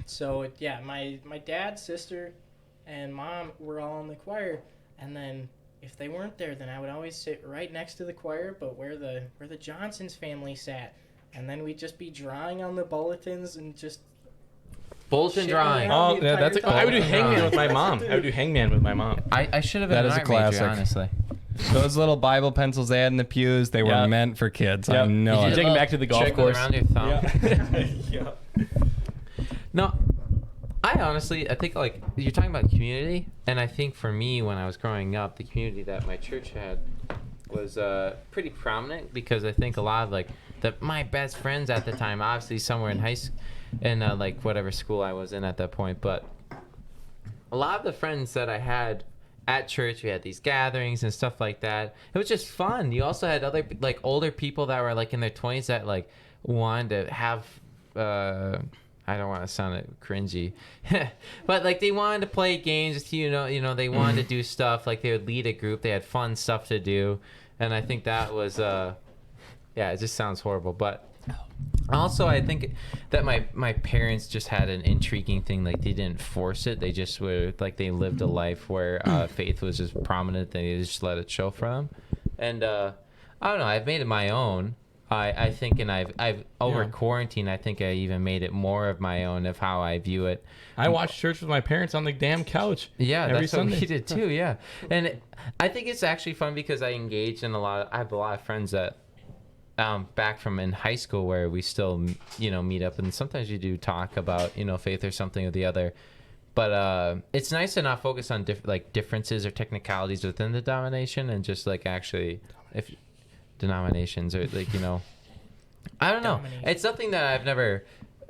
So yeah, my dad, sister, and mom were all in the choir, and then if they weren't there, then I would always sit right next to the choir, but where the Johnsons family sat, and then we'd just be drawing on the bulletins and just Bulletin shit drawing. around. Oh, the entire that's time. I would do hangman with my mom. I would do hangman with my mom. I should have been That an is a art major, classic. honestly. Those little Bible pencils they had in the pews, they were Yeah. meant for kids. Yep. I know You it. take him back to the golf Trickle course. around your thumb. Yeah. No, I think like you're talking about community, and I think for me when I was growing up, the community that my church had was pretty prominent because I think a lot of like my best friends at the time, obviously somewhere in high school, in like whatever school I was in at that point, but a lot of the friends that I had at church, we had these gatherings and stuff like that. It was just fun. You also had other like older people that were like in their 20s that like wanted to have I don't want to sound cringy, but like they wanted to play games. They wanted to do stuff. Like they would lead a group. They had fun stuff to do, and I think that was it just sounds horrible. But also, I think that my parents just had an intriguing thing. Like they didn't force it. They just were like they lived a life where faith was just prominent. They just let it show for them, and I don't know. I've made it my own. I think, and I've over quarantine, I think I even made it more of my own of how I view it. I watched church with my parents on the damn couch. Yeah, every that's Sunday. what we did too. Yeah, and I think it's actually fun because I engage in I have a lot of friends that back from in high school where we still meet up, and sometimes you do talk about faith or something or the other. But it's nice to not focus on differences or technicalities within the denomination, and just like actually if denominations or I don't know. It's something that I've never.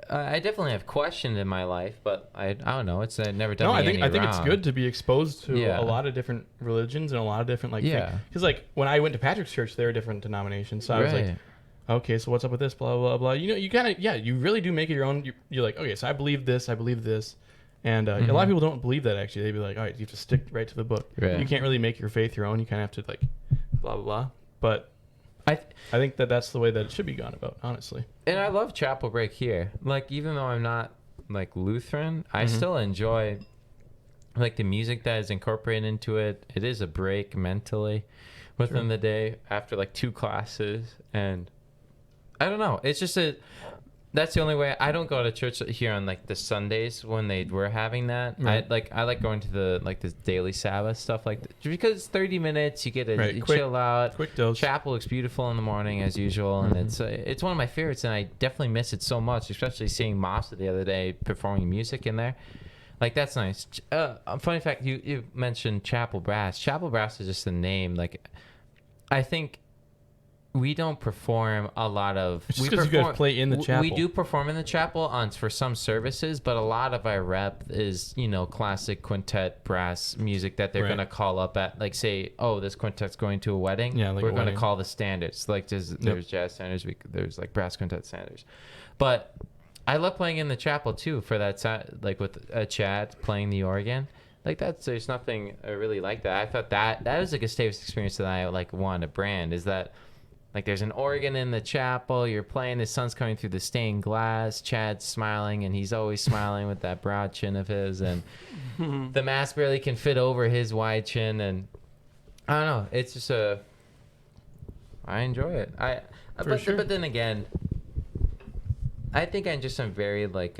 I definitely have questioned in my life, but I don't know. It's never done. No, I me think any it's wrong. good to be exposed to Yeah. a lot of different religions and a lot of different Yeah. because like when I went to Patrick's church, there were different denominations. So I was like, Right. okay, so what's up with this? Blah blah blah. You kind of you really do make it your own. You're like, okay, so I believe this, and a lot of people don't believe that actually. They'd be like, all right, you have to stick right to the book. Right. You can't really make your faith your own. You kind of have to like, blah blah blah. But I think that's the way that it should be gone about, honestly. And I love chapel break here. Like, even though I'm not like Lutheran, I still enjoy like the music that is incorporated into it. It is a break mentally within the day after like 2 classes, and I don't know. It's just that's the only way. I don't go to church here on like the Sundays when they were having that. Right. I like going to the daily Sabbath stuff like that, because it's 30 minutes. You get to Right, quick- chill out. quick dose. Chapel looks beautiful in the morning as usual, and it's one of my favorites, and I definitely miss it so much, especially seeing Masa the other day performing music in there. Like that's nice. Funny fact, you mentioned chapel brass. Chapel brass is just a name. Like, I think we don't perform a lot of. It's just because you guys play in the chapel. We do perform in the chapel for some services, but a lot of our rep is classic quintet brass music that they're gonna call up at, like, say, oh, this quintet's going to a wedding. Yeah, like we're a gonna wedding. call the standards. Like there's jazz standards. There's like brass quintet standards, but I love playing in the chapel too for that, like with Chad playing the organ. Like there's nothing really like that. I thought that was a Gustavus experience that I like wanted to brand, is that like there's an organ in the chapel, you're playing, the sun's coming through the stained glass, Chad's smiling, and he's always smiling with that broad chin of his, and the mask barely can fit over his wide chin, and I don't know, it's just I enjoy it. But then again, I think I'm very like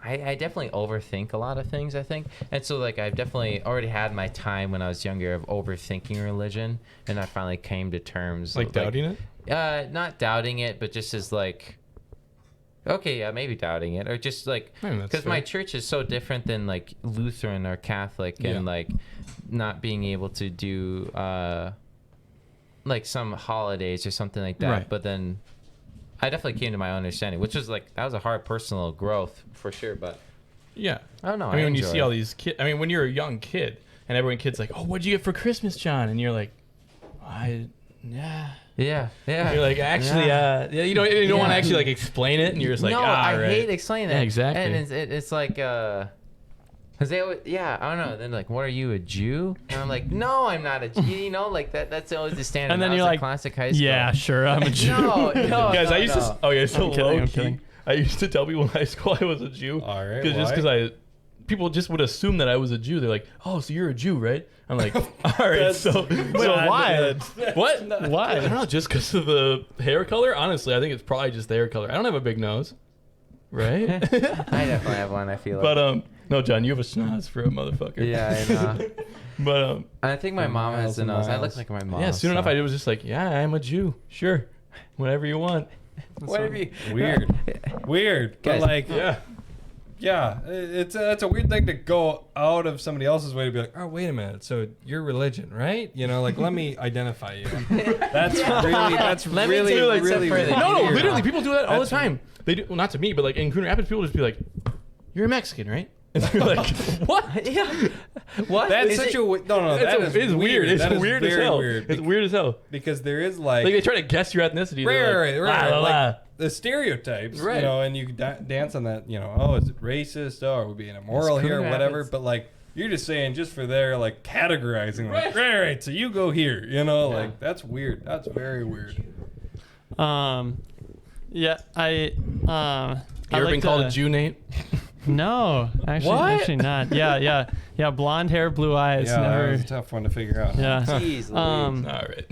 I definitely overthink a lot of things, I think. And so, like, I've definitely already had my time when I was younger of overthinking religion, and I finally came to terms. Like doubting it? Not doubting it, but just as, like, okay, yeah, maybe doubting it. Or just, like, because my church is so different than, like, Lutheran or Catholic, and, like, not being able to do, like, some holidays or something like that. Right. But then I definitely came to my own understanding, which was like, that was a hard personal growth for sure. But yeah, I don't know. I mean, when you see all these kids, I mean, when you're a young kid and everyone kid's like, oh, what'd you get for Christmas, John? And you're like, yeah. You're like, actually, you don't want to actually like explain it, and you're just like, I right. hate explaining that. Yeah, exactly. And it's like, because they always, I don't know. Then like, what are you, a Jew? And I'm like, no, I'm not a Jew. Like that's always the standard. And then that you're was like, classic high school. Yeah, sure, I'm a Jew. No, Guys, I used to. Oh yeah, so I'm kidding. I used to tell people in high school I was a Jew. All right, Just because people just would assume that I was a Jew. They're like, oh, so you're a Jew, right? I'm like, all right. So why? What? Why? I don't know. Just because of the hair color. Honestly, I think it's probably just the hair color. I don't have a big nose, right? I definitely have one. I feel like. But no, John, you have a schnoz for a motherfucker. Yeah, I know. But I think my mom has a nose. I look miles. like my mom. yeah, soon enough, I was just like, yeah, I'm a Jew. Sure, whatever you want. Whatever you. Weird. Guys, But like, Yeah, it's a weird thing to go out of somebody else's way to be like, oh, wait a minute, so your religion, right? Like, let me identify you. That's Let me really, take one step really further. weird. No, Weird. literally, people do that all the time. They do, well, not to me, but like in Coon Rapids, people just be like, "You're a Mexican, right?" And you're like, "What?" Yeah. What? That's Is such it- a no. It's weird. It's That is weird as very hell. weird. It's weird as hell. Because there is like Like they try to guess your ethnicity. They're like, right. "La, la, la." Like the stereotypes, Right. and you dance on that, oh, is it racist? Oh, are we being immoral It's here, or Coon whatever? Rapids. But like, you're just saying, just for their like categorizing, like, right, so you go here, like that's weird. That's very weird. Yeah, You ever been called a Jew, Nate? No, actually not. Yeah. Blonde hair, blue eyes. Yeah, that never. was a tough one to figure out. Yeah. Jeez, Louise. All right.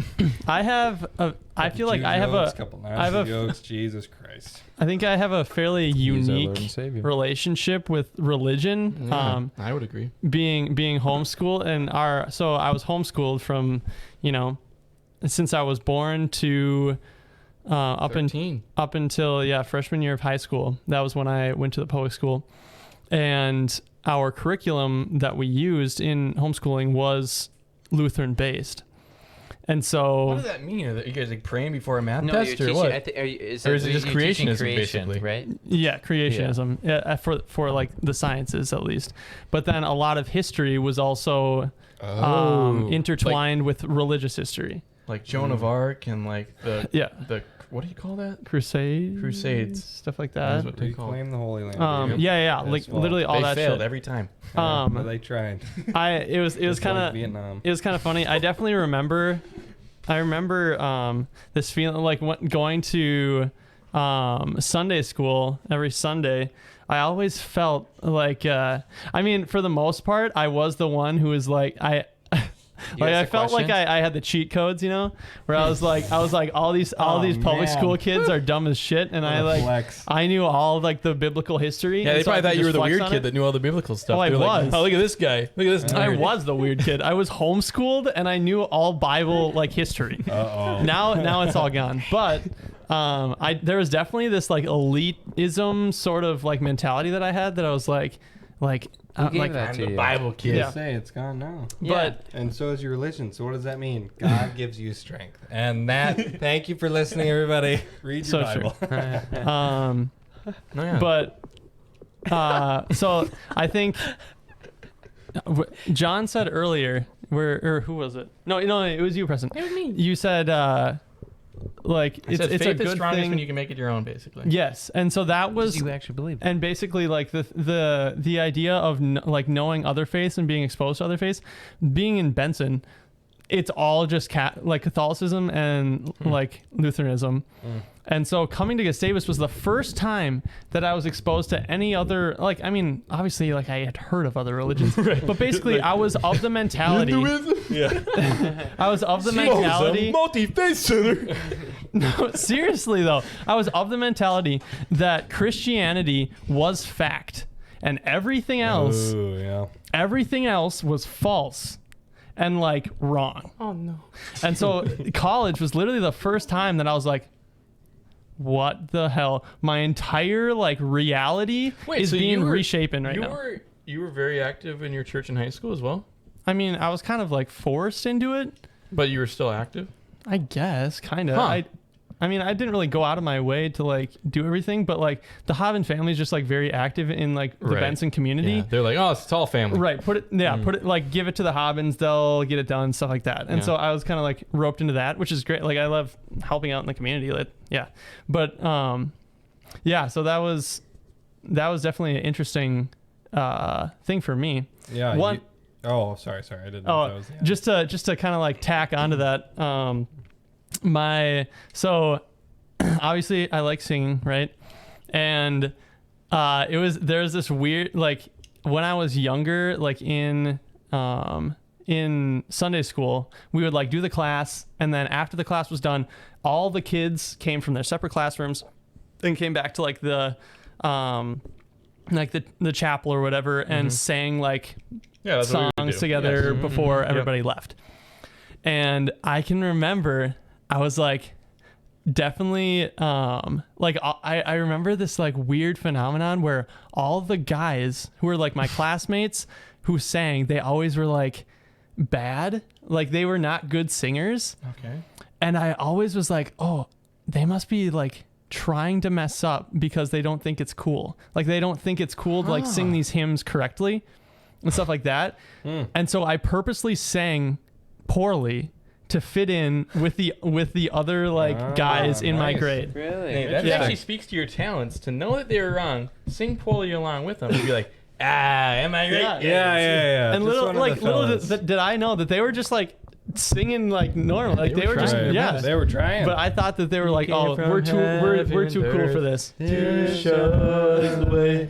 I have a. I feel like Jew I have jokes, a. couple I have Nazi a. jokes. Jesus Christ. I think I have a fairly He's our Lord and unique Savior. relationship with religion. I would agree. Being homeschooled and so I was homeschooled from, since I was born to up 13. until freshman year of high school. That was when I went to the public school, and our curriculum that we used in homeschooling was Lutheran based. And so What does that mean? Are you guys like praying before a math No, test you're or teaching. what? Or is it just creationism, basically? right? yeah, creationism for like the sciences at least. But then a lot of history was also intertwined with religious history. Like Joan of Arc and like the what do you call that? Crusades, stuff like that. That's what they call it. Reclaim the Holy Land. Like well, literally all They that failed shit. every time. But they tried. It was Just kind like of Vietnam. it was kind of funny. I definitely remember. I remember this feeling like going to Sunday school every Sunday. I always felt like for the most part, I was the one who was like I felt like I had the cheat codes, where I was like all these public school kids are dumb as shit, and flex. I knew all like the biblical history. Yeah, and they so I probably could thought you were just the flex weird on kid it. that knew all the biblical stuff. Oh, I They were like, was. oh, look at this guy. Look at this. I nerd." was the weird kid. I was homeschooled and I knew all Bible like history. Uh-oh. Now it's all gone. But There was definitely this like elitism sort of like mentality that I had that I was like Who gave like that I'm to the you? Bible kid. Yeah. Say it's gone now. but And so is your religion. So what does that mean? God gives you strength. And that, thank you for listening, everybody. Read your So true. Bible. No, yeah. But so I think John said earlier, or who was it? No, it was you, Preston. It was me. You said like I said it's faith a is good strongest thing. when you can make it your own, basically. Yes, and so that was You actually believe it. and basically like the idea of like knowing other faiths and being exposed to other faiths, being in Benson, it's all just like Catholicism and like Lutheranism. And so coming to Gustavus was the first time that I was exposed to any other, like, I mean, obviously, like, I had heard of other religions, but basically, I was of the mentality. I was of the mentality. multi-faith center. No, seriously, though, I was of the mentality that Christianity was fact, and everything else, Ooh, yeah. everything else was false and like wrong. Oh no. And so college was literally the first time that I was like, what the hell? My entire like reality Wait, is so being you were- reshapen right now. You were very active in your church in high school as well, I mean, I was kind of like forced into it. but you were still active. I guess, kind of. Huh. I mean, I didn't really go out of my way to like do everything, but like the Haven family is just like very active in like the Right. Benson community. Yeah, they're like, oh, it's all family. Right. Put it like give it to the Hobbins, they'll get it done, stuff like that. And Yeah. so I was kind of like roped into that, which is great. Like I love helping out in the community. Like, yeah. But yeah, so that was definitely an interesting thing for me. Yeah. One Oh, sorry. I didn't know that was the end. just to kind of like tack onto that, so obviously I like singing, right? And there's this weird, like when I was younger, like in Sunday school, we would like do the class, and then after the class was done, all the kids came from their separate classrooms and came back to like the chapel or whatever, and sang like Yeah, that's what we would songs do. together Yes. before Yep. everybody left. And I can remember I was like definitely like I remember this like weird phenomenon where all the guys who were like my classmates who sang, they always were like bad, like they were not good singers. Okay. And I always was like, oh, they must be like trying to mess up because they don't think it's cool. Like they don't think it's cool to like sing these hymns correctly and stuff like that. And so I purposely sang poorly to fit in with the other like guys in my nice. grade. Really? Hey, that Yeah. actually speaks to your talents to know that they were wrong. Sing poorly along with them and be like, am I right? Yeah. And Just little one of like the little fellas. did I know that they were just like singing like normal, like they were just trying. yeah. They were trying. But I thought that they were like, came oh, from we're too heaven cool and for this. To show us the way.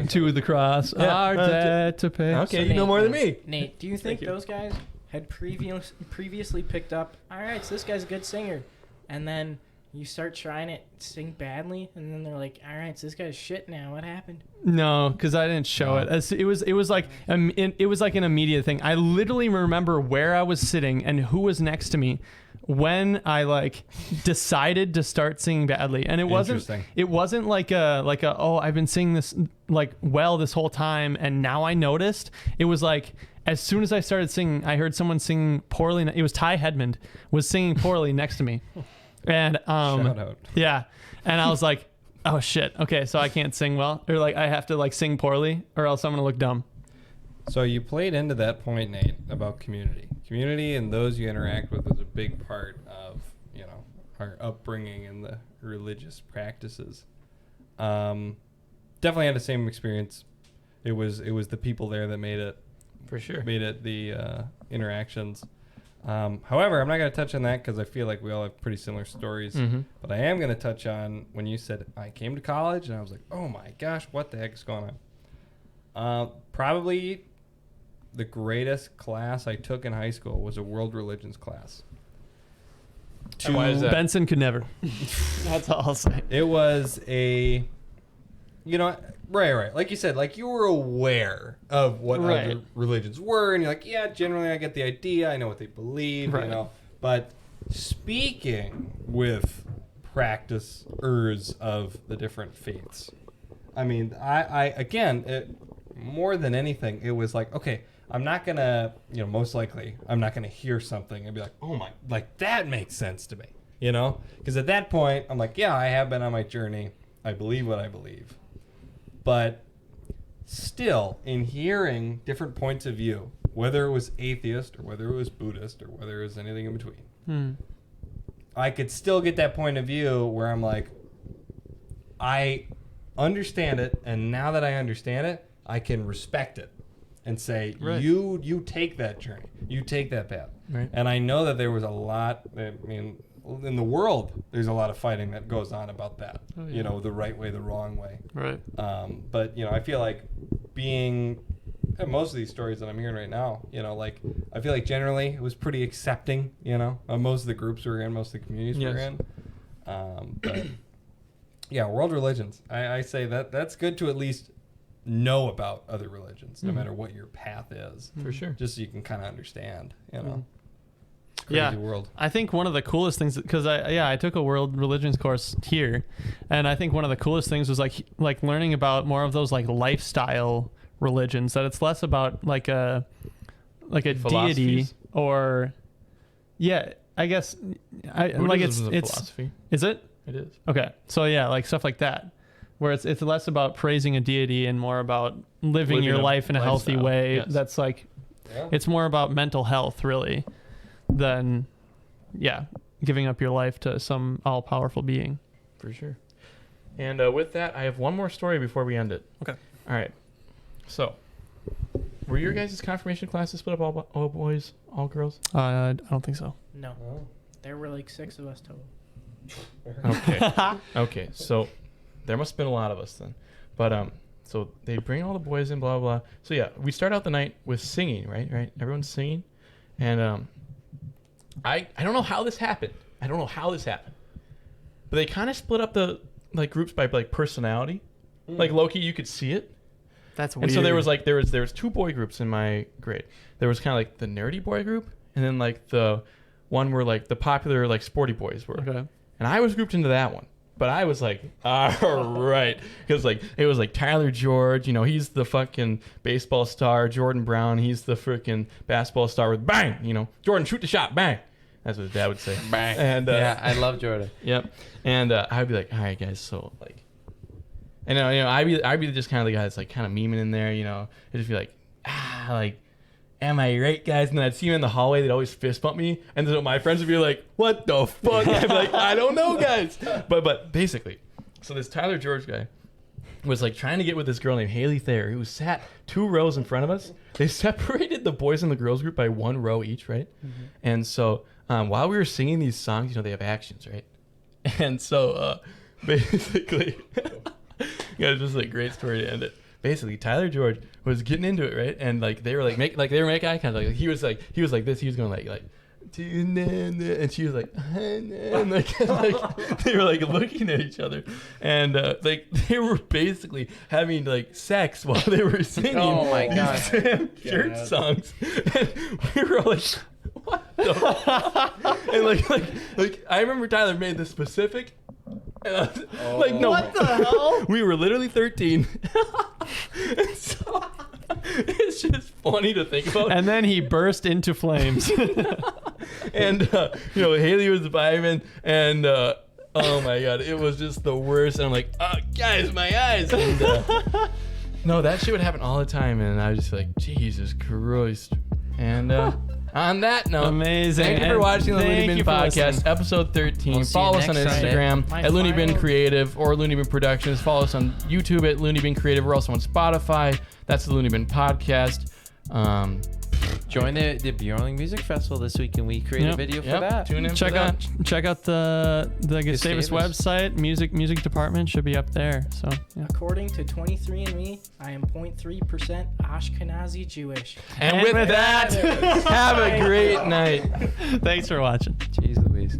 To the cross, our debt to pay. Okay, you know more than me. Nate, do you think those guys had previously picked up, all right, so this guy's a good singer, and then you start trying to sing badly, and then they're like, all right, so this guy's shit now. What happened? No, because I didn't show it. It was like it was like an immediate thing. I literally remember where I was sitting and who was next to me when I like decided to start singing badly. And it wasn't like a oh, I've been singing this like well this whole time and now I noticed. It was like as soon as I started singing, I heard someone singing poorly. It was Ty Hedmond was singing poorly next to me. And Shout out. yeah. And I was like, oh shit. Okay, so I can't sing well, or like I have to like sing poorly, or else I'm gonna look dumb. So you played into that point, Nate, about community. Community and those you interact with is a big part of, you know, our upbringing and the religious practices. Definitely had the same experience. It was the people there that made it. For sure. Made it the interactions. However, I'm not going to touch on that because I feel like we all have pretty similar stories. But I am going to touch on when you said I came to college and I was like, oh my gosh, what the heck is going on? Probably the greatest class I took in high school was a world religions class. And why is that? Benson could never. That's all I'll say. It was a, you know, right. Like you said, like you were aware of what Right. other religions were, and you're like, yeah, generally I get the idea, I know what they believe, Right. you know, but speaking with practicers of the different faiths, I mean, I again, more than anything, it was like, okay, I'm not gonna, most likely, I'm not gonna hear something and be like, oh my, like that makes sense to me, because at that point, I'm like, yeah, I have been on my journey. I believe what I believe, but still, in hearing different points of view, whether it was atheist or whether it was Buddhist or whether it was anything in between, I could still get that point of view where I'm like, I understand it, and now that I understand it, I can respect it and say, Right. you take that journey, you take that path. Right. And I know that there was a lot, I mean, in the world, there's a lot of fighting that goes on about that, Oh, yeah. the right way, the wrong way. Right. But I feel like most of these stories that I'm hearing right now, like I feel like generally it was pretty accepting, most of the groups we were in, most of the communities we were Yes. in. But yeah, world religions. I say that's good to at least know about other religions, no matter what your path is, For sure. just so you can kind of understand, It's a Yeah. crazy world. I think one of the coolest things, because I took a world religions course here, and I think one of the coolest things was like learning about more of those like lifestyle religions, that it's less about like a deity Philosophies? or I guess like Buddhism is a it's philosophy. is it It is. okay, so yeah, like stuff like that, where it's less about praising a deity and more about living your a life in a healthy lifestyle, way. yes. That's like Yeah. it's more about mental health really than giving up your life to some all-powerful being. For sure. And with that, I have one more story before we end it. Okay. All right. So, were your guys' confirmation classes split up all boys, all girls? I don't think so. No, Oh. there were like 6 of us total. Okay. Okay. So, there must have been a lot of us then. But so they bring all the boys in, blah blah. So yeah, we start out the night with singing, right? Right. Everyone's singing, and I don't know how this happened. But they kind of split up the groups by personality. Like low-key, you could see it. That's And so there was 2 boy groups in my grade. There was kind of like the nerdy boy group, and then like the one where like the popular sporty boys were. Okay. And I was grouped into that one. But I was like, all right, because it was like Tyler George, he's the fucking baseball star. Jordan Brown, he's the freaking basketball star with bang, Jordan, shoot the shot, bang. That's what his dad would say, bang. And Yeah, I love Jordan. yep. And I'd be like, all right, guys, so and I'd be just kind of the guy that's kind of memeing in there, I'd just be like, am I right, guys? And then I'd see him in the hallway. They'd always fist bump me. And then my friends would be like, what the fuck? I'd be like, I don't know, guys. But basically, so this Tyler George guy was trying to get with this girl named Haley Thayer, who sat 2 rows in front of us. They separated the boys and the girls group by 1 row each, right? Mm-hmm. And so while we were singing these songs, they have actions, right? And so basically, yeah, it's just a great story to end it. Basically, Tyler George was getting into it, right? And they were making eye contact. He was like this. He was going and she was like, and they were looking at each other, and they were basically having sex while they were singing. Oh my God. these damn church songs, and we were all like, what the fuck? And I remember Tyler made this specific. And I was no, What the hell? we were literally 13. And so it's just funny to think about. And then he burst into flames. And Haley was vibing, and oh my God, it was just the worst. And I'm like, oh, guys, my eyes. And, no, that shit would happen all the time, and I was just like, Jesus Christ. And on that note, Amazing. thank you for And watching the thank LooneyBin you for Podcast, listening. episode 13. We'll see you Follow us on next Friday. Instagram My at LooneyBin final- Creative or LooneyBin Productions. Follow us on YouTube at LooneyBin Creative. We're also on Spotify. That's the LooneyBin Podcast. Join the Bjorling Music Festival this week, and we create a Yep. video for Yep, that. tune in. check for out that. the Gustavus Gustavus. website. Music department should be up there. So yeah. According to 23andMe, I am 0.3% Ashkenazi Jewish. And with that, have a great night. Thanks for watching. Jeez Louise.